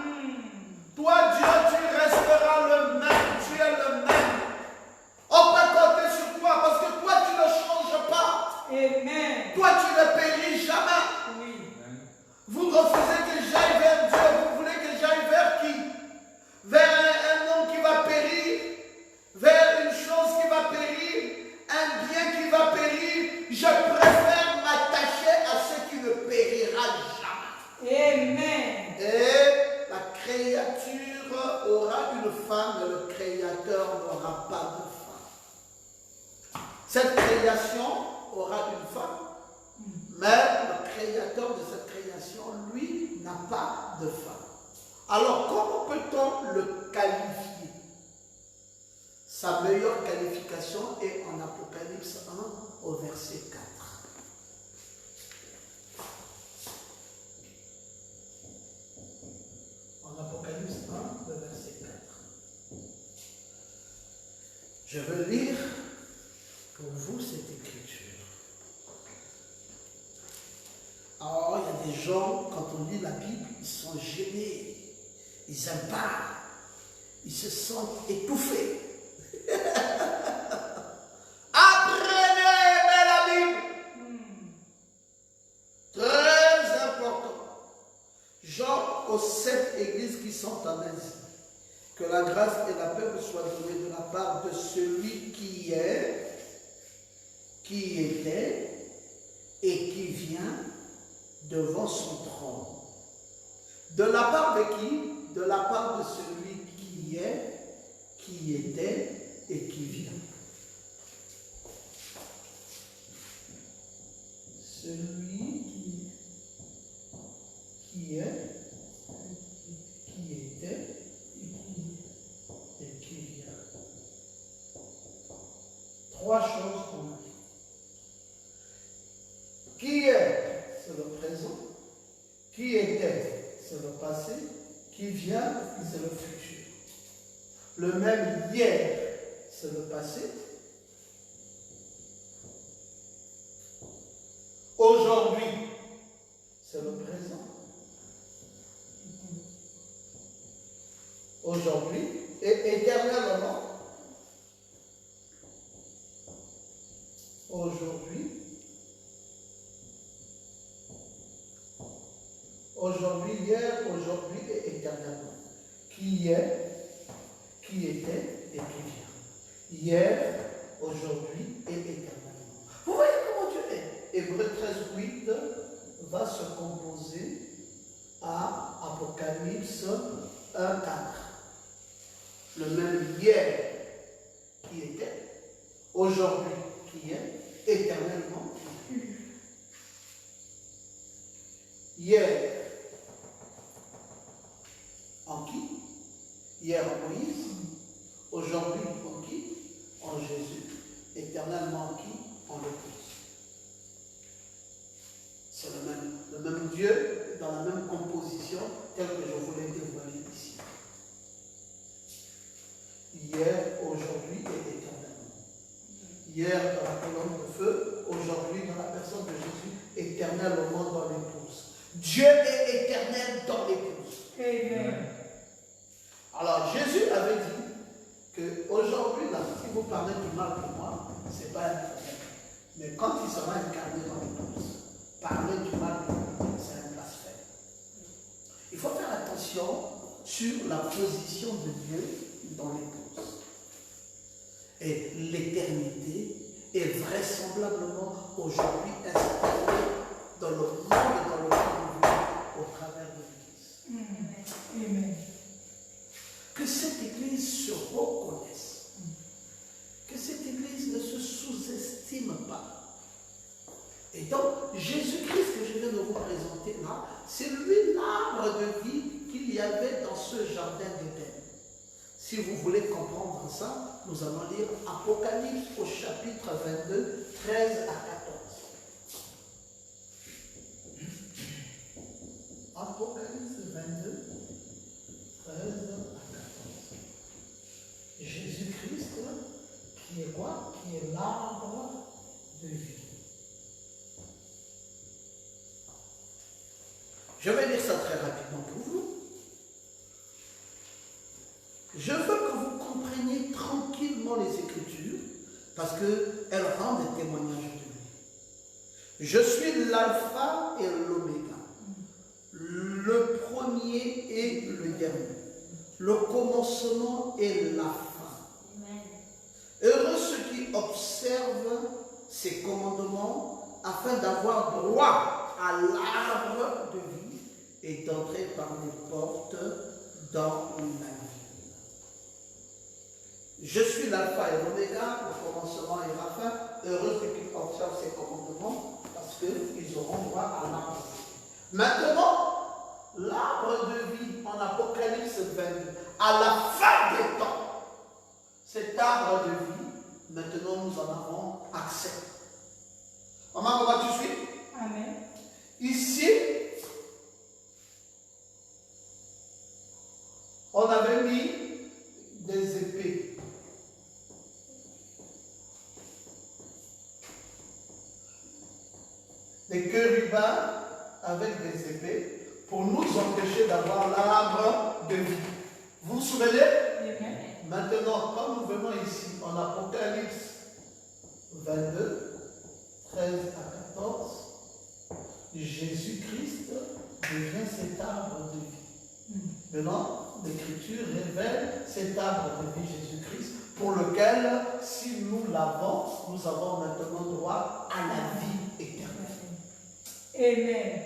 Toi Dieu, tu resteras le même. Tu es le même. On peut compter sur toi parce que toi tu ne changes pas. Amen. Toi tu ne péris jamais. Oui. Vous refusez que j'aille vers Dieu. Vous voulez que j'aille vers qui? Vers un homme qui va périr, vers une chose qui va périr, un bien qui va périr. Je préfère m'attacher à ce qui ne périra jamais. Amen. Et la créature aura une fin, mais le Créateur n'aura pas de fin. Cette création aura une fin, mais le Créateur de cette création, lui, n'a pas de fin. Alors, comment peut-on le qualifier? Sa meilleure qualification est en Apocalypse 1 au verset 4. En Apocalypse 1, le verset 4. Je veux lire pour vous cette écriture. Alors, il y a des gens, quand on lit la Bible, ils sont gênés. Ils n'aiment pas. Ils se sentent étouffés. Apprenez à aimer la Bible. Très important. Genre aux 7 églises qui sont en Asie. Que la grâce et la paix vous soient données de la part de celui qui est, qui était et qui vient devant son trône. De la part de qui? De la part de celui qui est, qui était et qui vient. Celui qui est, qui était et qui vient. Trois choses qu'on a. Qui est, c'est le présent. Qui était, c'est le passé. Qui vient, c'est le futur. Le même hier, c'est le passé. Aujourd'hui, c'est le présent. Aujourd'hui et éternellement. Aujourd'hui. Aujourd'hui, hier, aujourd'hui et éternellement. Qui est, qui était et qui vient. Hier, aujourd'hui et éternellement. Hébreux 13, 8 va se composer à Apocalypse 1, 4. Le même hier qui était, aujourd'hui qui est, éternellement qui est. Hier en qui? Hier en Moïse, aujourd'hui en qui? En Jésus, éternellement en qui? En l'Église. C'est le même Dieu dans la même composition telle que je vous l'ai dévoilé ici. Hier, aujourd'hui et éternellement. Hier dans la colonne de feu, aujourd'hui dans la personne de Jésus, éternellement dans l'épouse. Dieu est éternel dans l'épouse. Amen. Alors Jésus avait dit qu'aujourd'hui, si vous parlez du mal de moi, ce n'est pas un problème. Mais quand il sera incarné dans l'épouse, parler du mal de moi, c'est un blasphème. Il faut faire attention sur la position de Dieu dans l'épouse. Et l'éternité est vraisemblablement aujourd'hui installée dans le monde dans lequel nous vivons au travers de l'Église. Amen. Que cette Église se reconnaisse. Que cette Église ne se sous-estime pas. Et donc, Jésus-Christ que je viens de vous présenter là, c'est lui l'arbre de vie qu'il y avait dans ce jardin d'Éden. Si vous voulez comprendre ça, nous allons lire Apocalypse au chapitre 22, 13 à 14. Apocalypse 22, 13 à 14. Jésus-Christ, qui est quoi? Qui est l'arbre de vie. Je vais lire ça très rapidement pour vous. Je veux que vous compreniez tranquillement les Écritures parce qu'elles rendent témoignage de lui. Je suis l'alpha et l'oméga, le premier et le dernier, le commencement et la fin. Heureux ceux qui observent ses commandements afin d'avoir droit à l'arbre de vie et d'entrer par les portes dans la vie. Je suis l'alpha et l'oméga, le commencement et la fin. Heureux ceux qui observent ces commandements parce qu'ils auront droit à l'arbre de vie. Maintenant, l'arbre de vie en Apocalypse 22, à la fin des temps, cet arbre de vie, maintenant nous en avons accès. Maman, comment tu suis? Amen. Ici, on avait mis des épées. Des chérubins avec des épées pour nous empêcher d'avoir l'arbre de vie. Vous vous souvenez? Amen. Maintenant, quand nous venons ici en Apocalypse 22, 13 à 14, Jésus-Christ devient cet arbre de vie. Maintenant, l'Écriture révèle cet arbre de vie Jésus-Christ pour lequel, si nous l'avons, nous avons maintenant droit à la vie éternelle. Amen.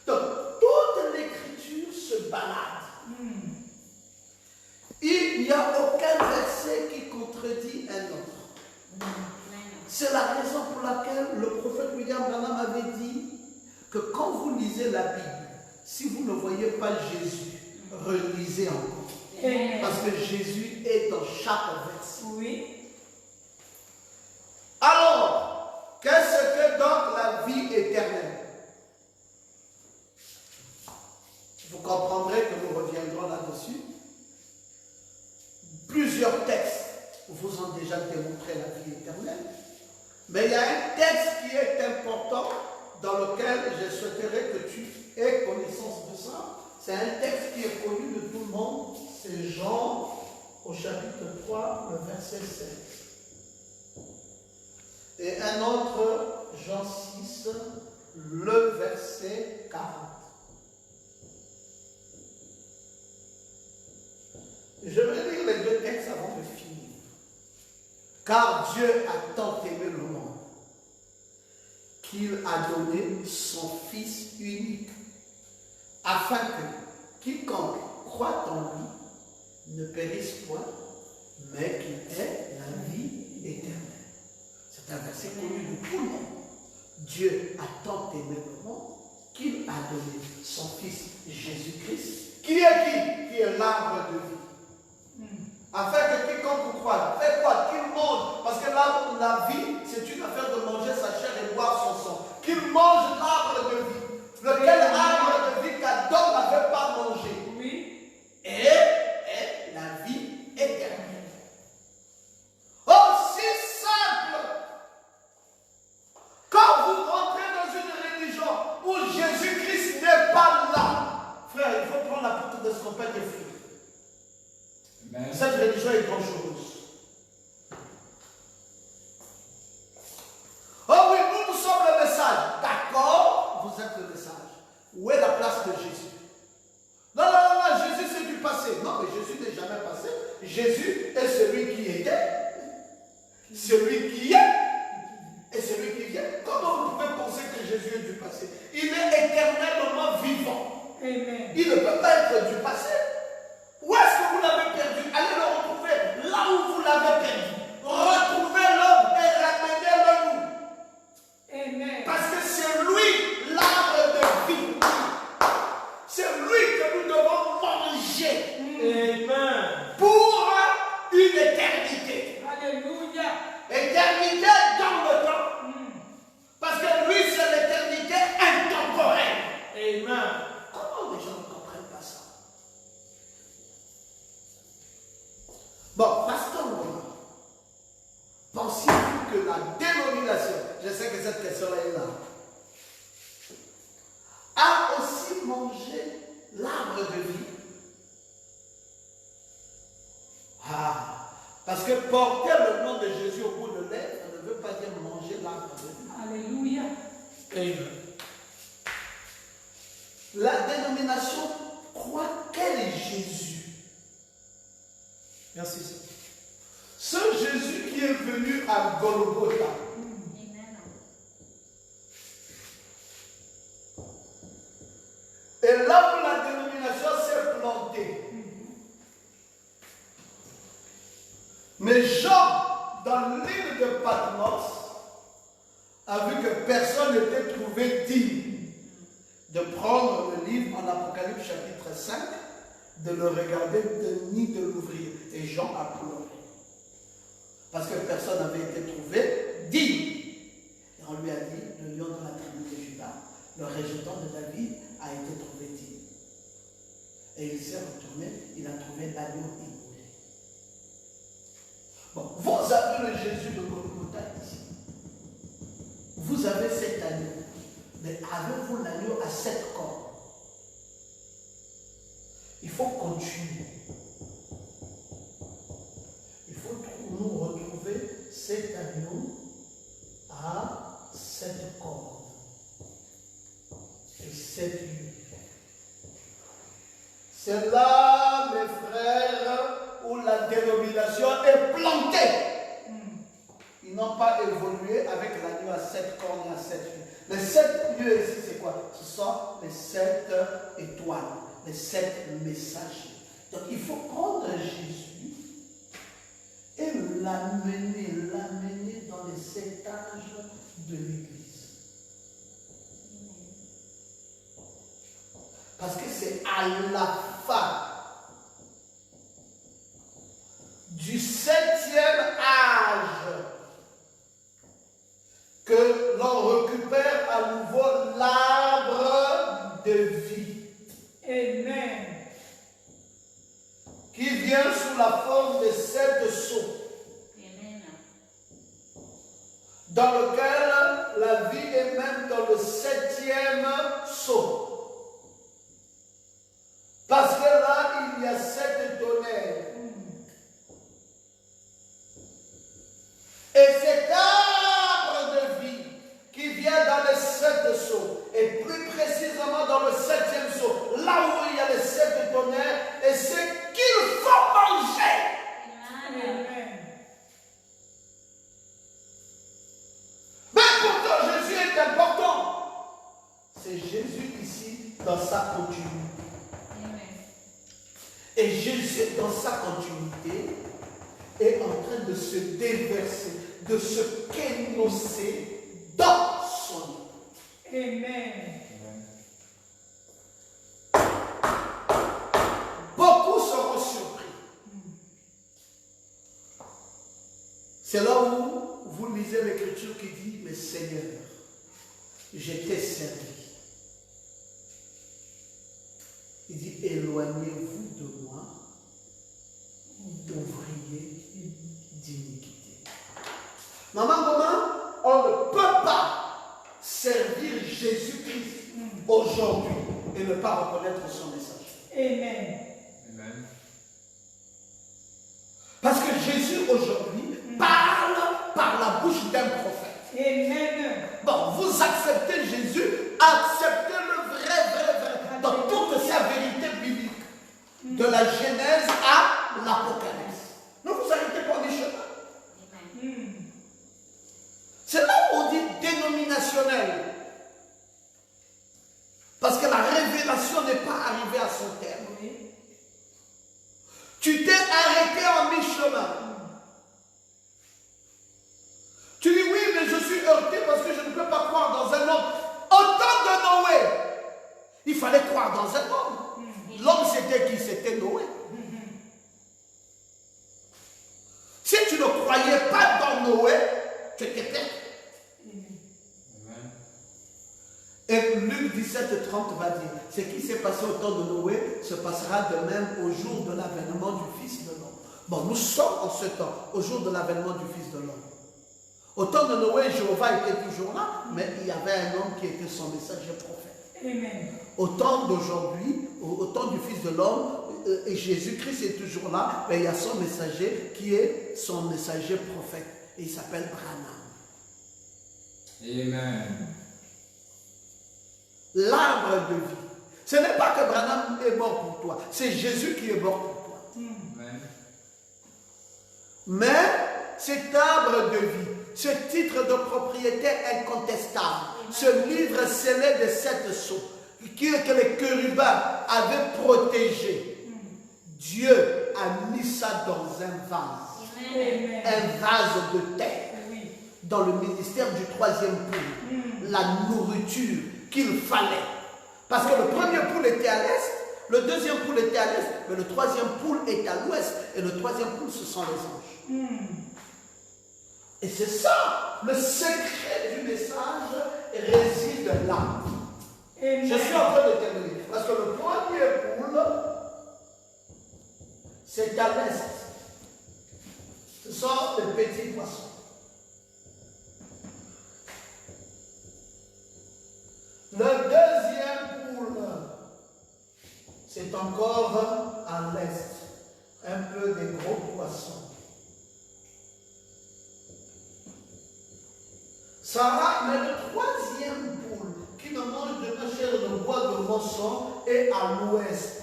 Donc, toute l'Écriture se balade. Il n'y a aucun verset qui contredit un autre. C'est la raison pour laquelle le prophète William Branham avait dit que quand vous lisez la Bible, si vous ne voyez pas Jésus, relisez encore. Amen. Parce que Jésus est dans chaque verset. Oui. Alors, qu'est-ce que donc la vie éternelle? Vous comprendrez que nous reviendrons là-dessus. Plusieurs textes vous ont déjà démontré la vie éternelle. Mais il y a un texte qui est important dans lequel je souhaiterais que tu aies connaissance de ça. C'est un texte qui est connu de tout le monde. C'est Jean au chapitre 3, le verset 16. Et un autre, Jean 6, le verset 40. Je vais lire les deux textes avant de finir. Car Dieu a tant aimé le monde qu'il a donné son Fils unique, afin que quiconque croit en lui ne périsse point, mais qu'il ait la vie éternelle. C'est un verset connu de tout le monde. Dieu a tant aimé le monde qu'il a donné son Fils Jésus-Christ, qui est qui? Qui est l'arbre de vie. Afin que quiconque croit, fait quoi? Qu'il mange, parce que l'arbre de la vie, c'est une affaire de manger sa chair et boire son sang. Qu'il mange l'arbre de vie. Lequel arbre de vie qu'Adam n'avait pas mangé. Oui. Et la vie éternelle. Aussi simple. Quand vous rentrez dans une religion où Jésus-Christ n'est pas là, frère, il faut prendre la poutre de scompette et fuir. Cette religion est dangereuse. Oh oui, nous sommes le message. D'accord, vous êtes le message. Où est la place de Jésus? Non, Jésus c'est du passé. Non, mais Jésus n'est jamais passé. Jésus est celui qui était, celui qui est et celui qui vient. Comment vous pouvez penser que Jésus est du passé? Il est éternellement vivant. Amen. Il ne peut pas être du passé. Où est-ce que vous l'avez perdu? Allez le retrouver là où vous l'avez perdu. Retrouvez-le et ramenez-le nous. Amen. Parce que c'est lui l'arbre de vie. C'est lui que nous devons manger. Amen. Pour une éternité. Alléluia. Éternité dans le temps. Parce que lui, c'est l'éternité intemporelle. Amen. Comment les gens ne comprennent pas ça? Bon, pasteur Romain, pensez-vous que la dénomination, je sais que cette question-là est là, a aussi mangé l'arbre de vie? Ah, parce que porter le nom de Jésus au bout de lèvres ne veut pas dire manger l'arbre de vie. Alléluia. Amen. La dénomination croit qu'elle est Jésus. Merci, Seigneur. Ce Jésus qui est venu à Golgotha. Et là où la dénomination s'est plantée. Mais Jean, dans l'île de Patmos, a vu que personne n'était trouvé digne de prendre le livre en Apocalypse chapitre 5, de le regarder ni de l'ouvrir. Et Jean a pleuré. Parce que personne n'avait été trouvé digne. Et on lui a dit, le lion de la tribu de Juda, le rejetant de David, a été trouvé digne. Et il s'est retourné, il a trouvé l'agneau immolé. Bon, vous avez le Jésus de Golgotha ici. Vous avez cet agneau. Mais avez-vous l'agneau à 7 corps? Il faut continuer. Il faut nous retrouver cet agneau à 7 corps et 7 yeux. C'est là, mes frères, où la dénomination est plantée. Ils n'ont pas évolué avec l'agneau à 7 cornes et à 7 yeux. Les 7 yeux ici, c'est quoi? Ce sont les 7 étoiles, les 7 messagers. Donc il faut prendre Jésus et l'amener dans les étages de l'Église. Parce que c'est à la fin du 7e âge que l'on récupère à nouveau l'arbre de vie. Amen. Qui vient sous la forme de 7 sceaux. Amen. Dans lequel la vie est même dans le 7e sceau. Parce que là, il y a 7 tonnerres. Et cet arbre de vie qui vient dans les 7 sceaux, et plus précisément dans le 7e sceau, là où il y a les 7 tonnerres, et c'est qu'il faut manger. Amen. Mais pourtant Jésus est important. c'est Jésus ici dans sa continuité. Amen. Et Jésus dans sa continuité est en train de se déverser, de se kénosser dans son nom. Amen. Beaucoup seront surpris. C'est là où vous lisez l'écriture qui dit, mais Seigneur, je t'ai servi. Il dit, éloignez-vous de moi, ouvrier d'iniquité. Maman, comment on ne peut pas servir Jésus-Christ aujourd'hui et ne pas reconnaître son message? Amen. Amen. Parce que Jésus aujourd'hui parle par la bouche d'un prophète. Amen. Bon, vous acceptez Jésus, acceptez-le vrai, dans toute sa vérité biblique. De la Genèse à l'Apocalypse. Ne vous arrêtez pas du chemin. C'est là où on dit dénominationnel. Parce que la révélation n'est pas arrivée à son terme. Tu t'es arrêté en mi-chemin. Tu dis oui, mais je suis heurté parce que je ne peux pas croire dans un homme. Au temps de Noé, il fallait croire dans un homme. L'homme c'était qui? C'était Noé. Si tu ne croyais pas dans Noé, tu étais perdu. Et Luc 17:30 va dire, ce qui s'est passé au temps de Noé se passera de même au jour de l'avènement du Fils de l'homme. Bon, nous sommes en ce temps, au jour de l'avènement du Fils de l'homme. Au temps de Noé, Jéhovah était toujours là, mais il y avait un homme qui était son messager prophète. Amen. Au temps d'aujourd'hui, au temps du Fils de l'homme, et Jésus-Christ est toujours là, mais il y a son messager qui est son messager prophète. Et il s'appelle Branham. Amen. L'arbre de vie. Ce n'est pas que Branham est mort pour toi, c'est Jésus qui est mort pour toi. Amen. Mais cet arbre de vie, ce titre de propriété incontestable, ce livre scellé de 7 sceaux, que les chérubins avaient protégé, Dieu a mis ça dans un vase. Amen. Un vase de terre. Oui. Dans le ministère du 3e poule. La nourriture qu'il fallait. Parce que le premier poule était à l'est, le deuxième poule était à l'est, mais le 3e poule est à l'ouest. Et le 3e poule, ce sont les anges. Et c'est ça, le secret du message réside là. Amen. Je suis en train de terminer. Parce que le premier poule, c'est à l'est. Ce sont les petits poissons. Le deuxième poule, c'est encore à l'est. Un peu des gros poissons. Sarah, mais le 3e poule, qui ne mange de la chair de bois de moisson, est à l'ouest.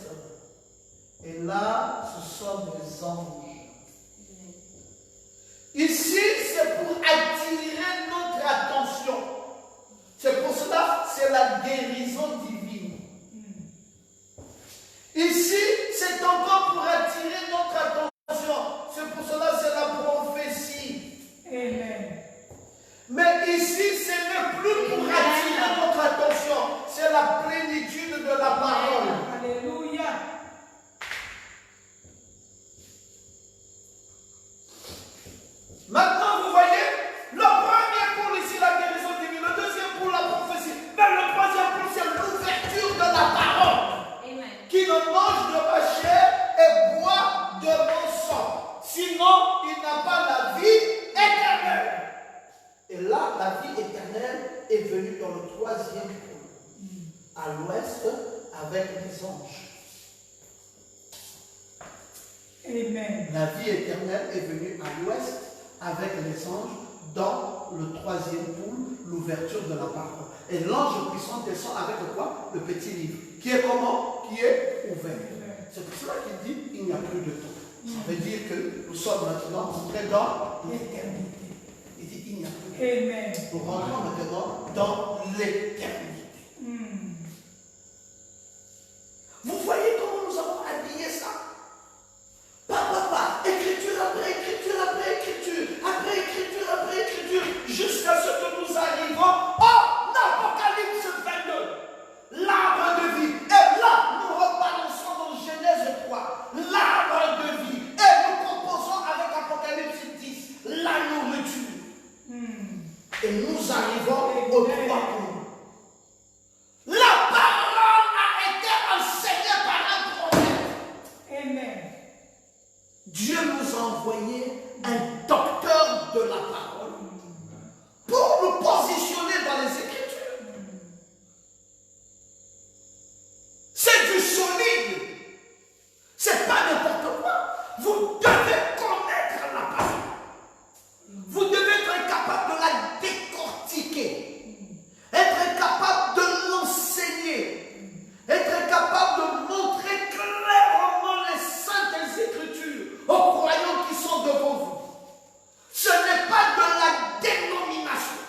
Et là, ce sont des anges. Ici, c'est pour attirer notre attention. C'est pour cela, c'est la guérison divine. Ici, c'est encore pour attirer notre attention. C'est pour cela, c'est la prophétie. Amen. Mais ici, ce n'est plus pour attirer notre attention. C'est la plénitude de la parole. Alléluia. Maintenant, vous voyez, le premier pour ici, la guérison divine. Le deuxième pour la prophétie. Mais le troisième pour, c'est l'ouverture de la parole. Amen. Qui ne mange de ma chair et boit de mon sang. Sinon, il n'a pas la vie éternelle. Et là, la vie éternelle est venue dans le 3e pôle, à l'ouest, avec les anges. Amen. La vie éternelle est venue à l'ouest, avec les anges, dans le 3e pôle, l'ouverture de la parole. Et l'ange puissant descend avec quoi? Le petit livre. Qui est comment? Qui est ouvert. C'est pour cela qu'il dit il n'y a plus de temps. Ça veut dire que nous sommes maintenant entrés dans l'éternité. Il dit il n'y a plus de temps. Amen. Nous rentrons maintenant dans l'éternité. nous arrivons au 3 points. La parole a été enseignée par un prophète. Amen. Dieu nous a envoyé un docteur de la parole pour nous positionner dans les Écritures. C'est du solide. C'est pas n'importe quoi. Vous devez connaître la parole. Vous devez être capable de la décortiquer, être capable de l'enseigner, être capable de montrer clairement les saintes écritures aux croyants qui sont devant vous. Ce n'est pas de la dénomination.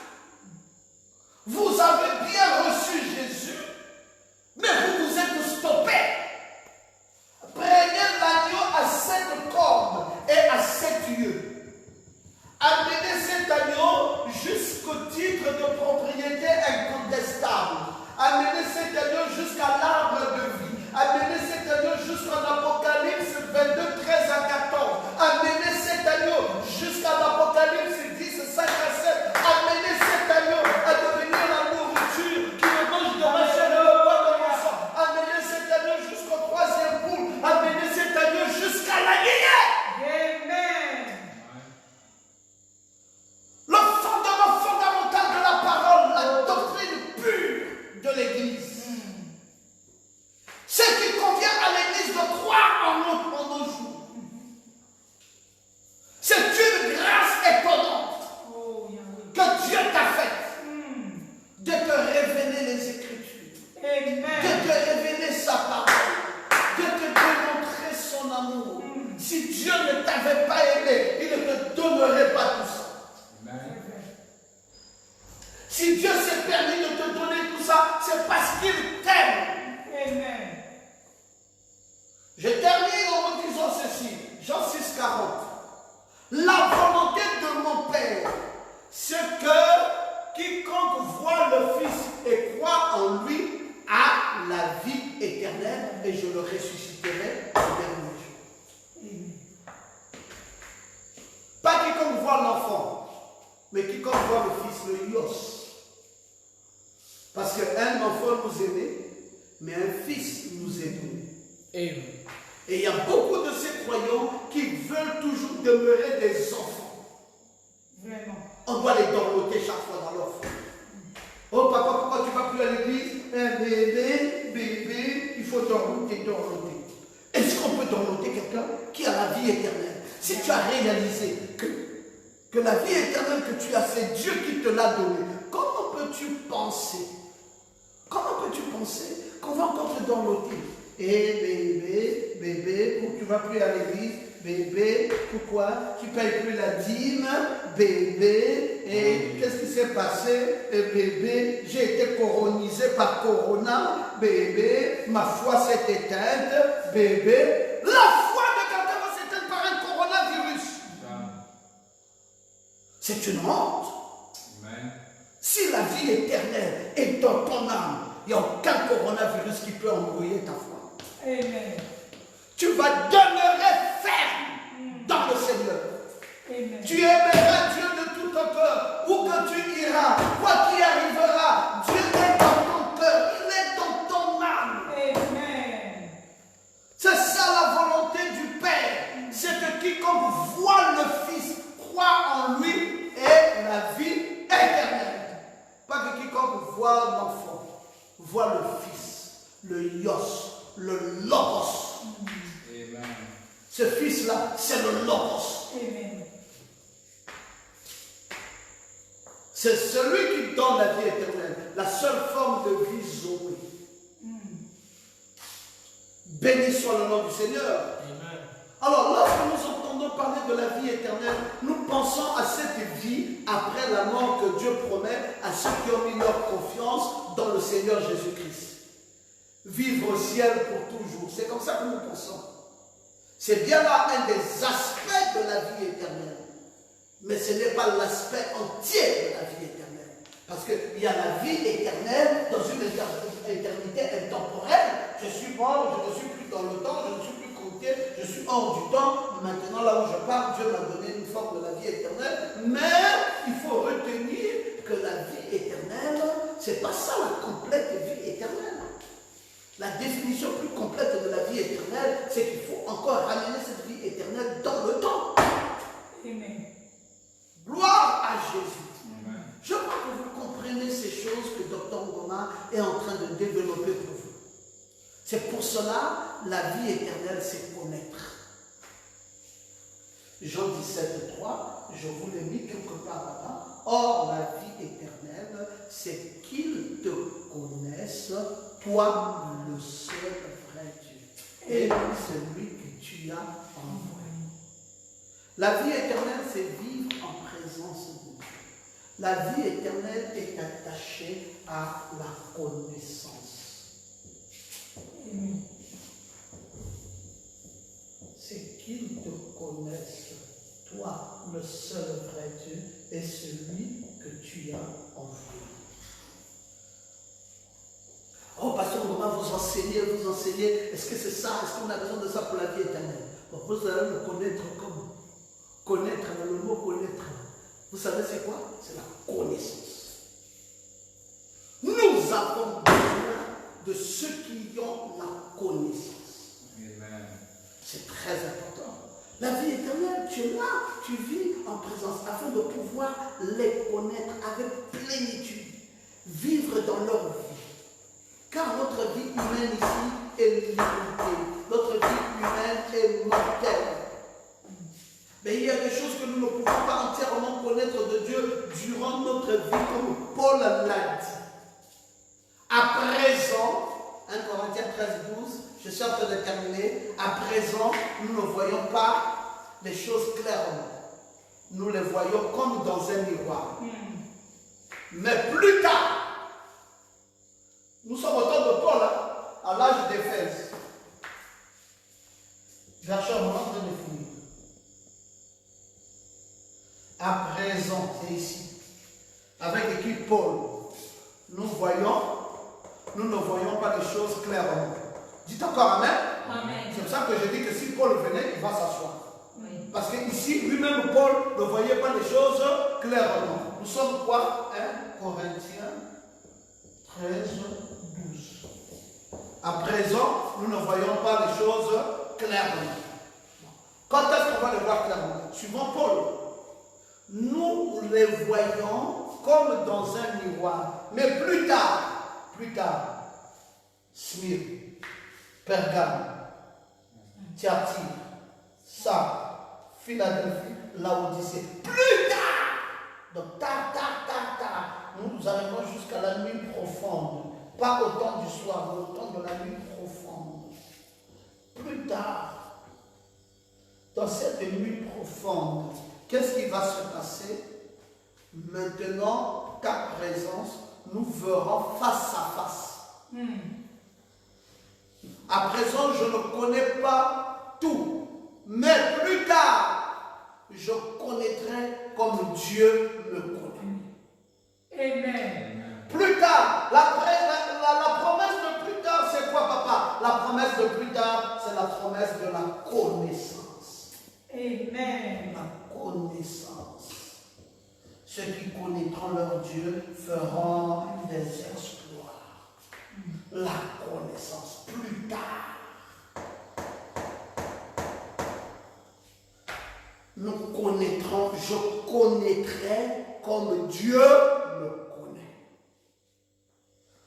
Vous avez bien reçu Jésus, mais vous vous êtes stoppé. Prenez l'agneau à 7 cornes et à 7 yeux. Amenez cet agneau jusqu'au titre de propriété incontestable. Amenez cet agneau jusqu'à l'arbre de vie. Amenez cet agneau jusqu'en Apocalypse 22, 13 à 14. Amenez cet agneau jusqu'à l'Apocalypse 10, 5 à 7. Amenez cet agneau à devenir la nourriture qui ne mange de ma chair et ne boit de mon sang. Amenez cet agneau jusqu'au 3e poule. Amenez cet agneau jusqu'à la lignée. Amen. Le fondement fondamental de la parole, la doctrine pure de l'Église. Ce qui convient à l'Église de croire en nos jours. C'est une grâce étonnante Oh, Yahweh. que Dieu t'a faite de te révéler les Écritures, de Amen. te révéler sa parole, de te démontrer son amour. Si Dieu ne t'avait pas aimé, il ne te donnerait pas tout ça. Si Dieu s'est permis de te donner tout ça, c'est parce qu'il t'aime. Amen. Je termine en vous disant ceci, Jean 6, 40. La volonté de mon Père, c'est que quiconque voit le Fils et croit en lui a la vie éternelle et je le ressusciterai au dernier jour. Pas quiconque voit l'enfant, mais quiconque voit le Fils, le Ios. Parce qu'un enfant nous aimait, mais un Fils nous est donné. Amen. Et il y a beaucoup de ces croyants qui veulent toujours demeurer des enfants. Vraiment. On doit les dorloter chaque fois dans leur foi. Oh papa, pourquoi tu ne vas plus à l'église? Un bébé, il faut dorloter. Est-ce qu'on peut dorloter quelqu'un qui a la vie éternelle? Si tu as réalisé que la vie éternelle que tu as, c'est Dieu qui te l'a donnée, comment peux-tu penser qu'on va encore te dorloter? Eh bébé, pourquoi tu ne vas plus à l'église? Bébé, pourquoi tu ne payes plus la dîme? Bébé, et qu'est-ce qui s'est passé? Bébé, j'ai été coronisé par Corona. Bébé, ma foi s'est éteinte. Bébé, la foi de quelqu'un va s'éteindre par un coronavirus. C'est une honte. Amen. Si la vie éternelle est dans ton âme, il n'y a aucun coronavirus qui peut embrouiller ta foi. Amen. Tu vas demeurer ferme dans le Seigneur. Amen. Tu aimeras Dieu de tout ton cœur. Où que tu iras, quoi qu'il arrivera, Dieu est dans ton cœur. Il est dans ton âme. Amen. C'est ça la volonté du Père. C'est que quiconque voit le Fils, croit en lui, ait la vie éternelle. Pas que quiconque voit l'enfant, voit le Fils, le Ios, le Logos. Amen. Ce Fils-là, c'est le Logos. Amen. C'est celui qui donne la vie éternelle, la seule forme de vie zoé. Béni soit le nom du Seigneur. Amen. Alors, lorsque nous entendons parler de la vie éternelle, nous pensons à cette vie après la mort que Dieu promet à ceux qui ont mis leur confiance dans le Seigneur Jésus-Christ. Vivre au ciel pour toujours. C'est comme ça que nous pensons. C'est bien là un des aspects de la vie éternelle. Mais ce n'est pas l'aspect entier de la vie éternelle. Parce qu'il y a la vie éternelle dans une éternité intemporelle. Je suis mort, je ne suis plus dans le temps, je ne suis plus compté, je suis hors du temps. Maintenant, là où je parle, Dieu m'a donné une forme de la vie éternelle. Mais il faut retenir que la vie éternelle, c'est pas ça la complète vie éternelle. La définition plus complète de la vie éternelle, c'est qu'il faut encore ramener cette vie éternelle dans le temps. Amen. Gloire à Jésus. Amen. Je crois que vous comprenez ces choses que Dr Ngoma est en train de développer pour vous. C'est pour cela, la vie éternelle, c'est connaître. Jean 17, 3, je vous l'ai mis quelque part là-bas. Or, la vie éternelle, c'est qu'ils te connaissent, toi, le seul vrai Dieu, et celui que tu as envoyé. La vie éternelle, c'est vivre en présence de Dieu. La vie éternelle est attachée à la connaissance. Amen. C'est qu'ils te connaissent, toi, le seul vrai Dieu, et celui que tu as envoyé. Oh, pasteur, on va vous enseigner. Est-ce que c'est ça? Est-ce qu'on a besoin de ça pour la vie éternelle? Bon, vous allez le connaître comme connaître, le mot connaître. Vous savez c'est quoi? C'est la connaissance. Nous avons besoin de ceux qui ont la connaissance. Amen. C'est très important. La vie éternelle, tu es là, tu vis en présence afin de pouvoir les connaître avec plénitude, vivre dans leur vie. Car notre vie humaine ici est limitée. Notre vie humaine est mortelle. Mais il y a des choses que nous ne pouvons pas entièrement connaître de Dieu durant notre vie, comme Paul l'a dit. À présent, 1 Corinthiens 13, 12, je suis en train de terminer. À présent, nous ne voyons pas les choses clairement. Nous les voyons comme dans un miroir. Mais plus tard, nous sommes au temps de Paul, à l'âge d'Éphèse. Verset en train de finir. À présent, c'est ici, avec écrit Paul, nous ne voyons pas les choses clairement. Dites encore Amen. Amen. C'est pour ça que je dis que si Paul venait, il va s'asseoir. Oui. Parce qu'ici, lui-même, Paul ne voyait pas les choses clairement. Nous sommes quoi? 1 Corinthiens 13, 12. À présent, nous ne voyons pas les choses clairement. Quand est-ce qu'on va les voir clairement? Suivant Paul. Nous les voyons comme dans un miroir. Mais plus tard, Smyrne, Pergame, Thyatire, Sardes, Philadelphie, Laodicée. Plus tard! Donc tard, nous arrivons jusqu'à la nuit profonde. Pas au temps du soir, mais au temps de la nuit profonde. Plus tard, dans cette nuit profonde, qu'est-ce qui va se passer? Maintenant qu'à présence, nous verrons face à face. À présent, je ne connais pas tout. Mais plus tard, je connaîtrai comme Dieu me connaît. Amen. Plus tard, la promesse de plus tard, c'est quoi, papa? La promesse de plus tard, c'est la promesse de la connaissance. Amen. La connaissance. Ceux qui connaîtront leur Dieu feront des exploits. La connaissance. Plus tard. Nous connaîtrons, je connaîtrai comme Dieu me connaît.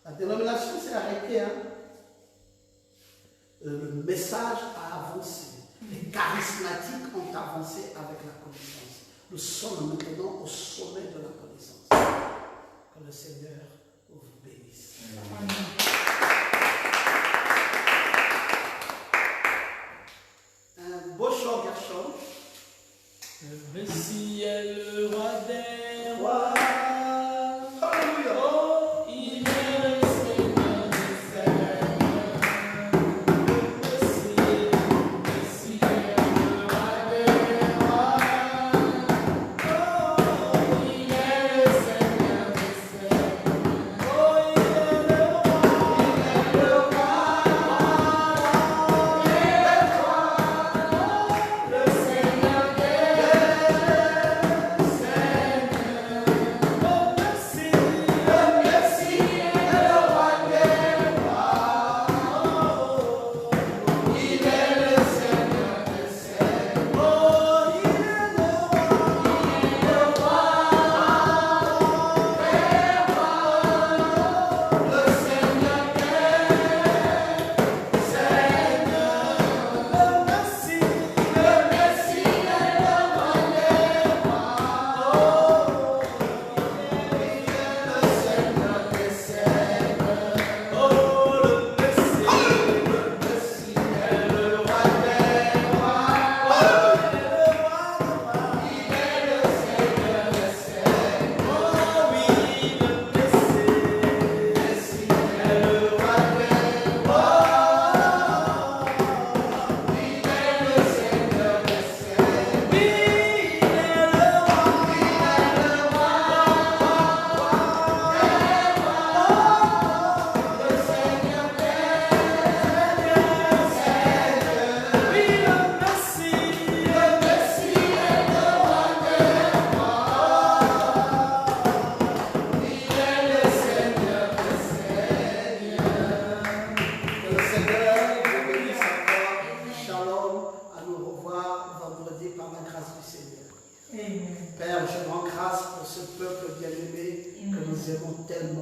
La dénomination s'est arrêtée. Le message a avancé. Les charismatiques ont avancé avec la connaissance. Nous sommes maintenant au sommet de la connaissance. Que le Seigneur vous bénisse. Amen. Un beau chant, Gershon. Le Messie est le roi des rois. Alléluia. Oh, il est le Seigneur des seigneurs. Le Messie est le roi des rois. Oh, il est le Seigneur des seigneurs. Oh, il est le roi.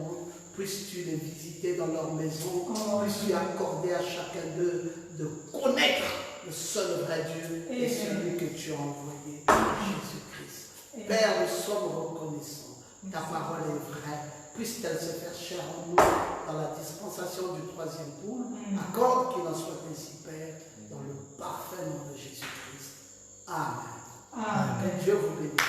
monde. Puisses-tu les visiter dans leur maison. Puisses-tu accorder à chacun d'eux de connaître le seul vrai Dieu et celui que tu as envoyé, Jésus-Christ. Père, nous sommes reconnaissants. Ta parole est vraie. Puisse-t-elle se faire chair en nous dans la dispensation du troisième poule. Accorde qu'il en soit ainsi, Père, dans le parfait nom de Jésus-Christ. Amen. Amen. Que Dieu vous bénisse.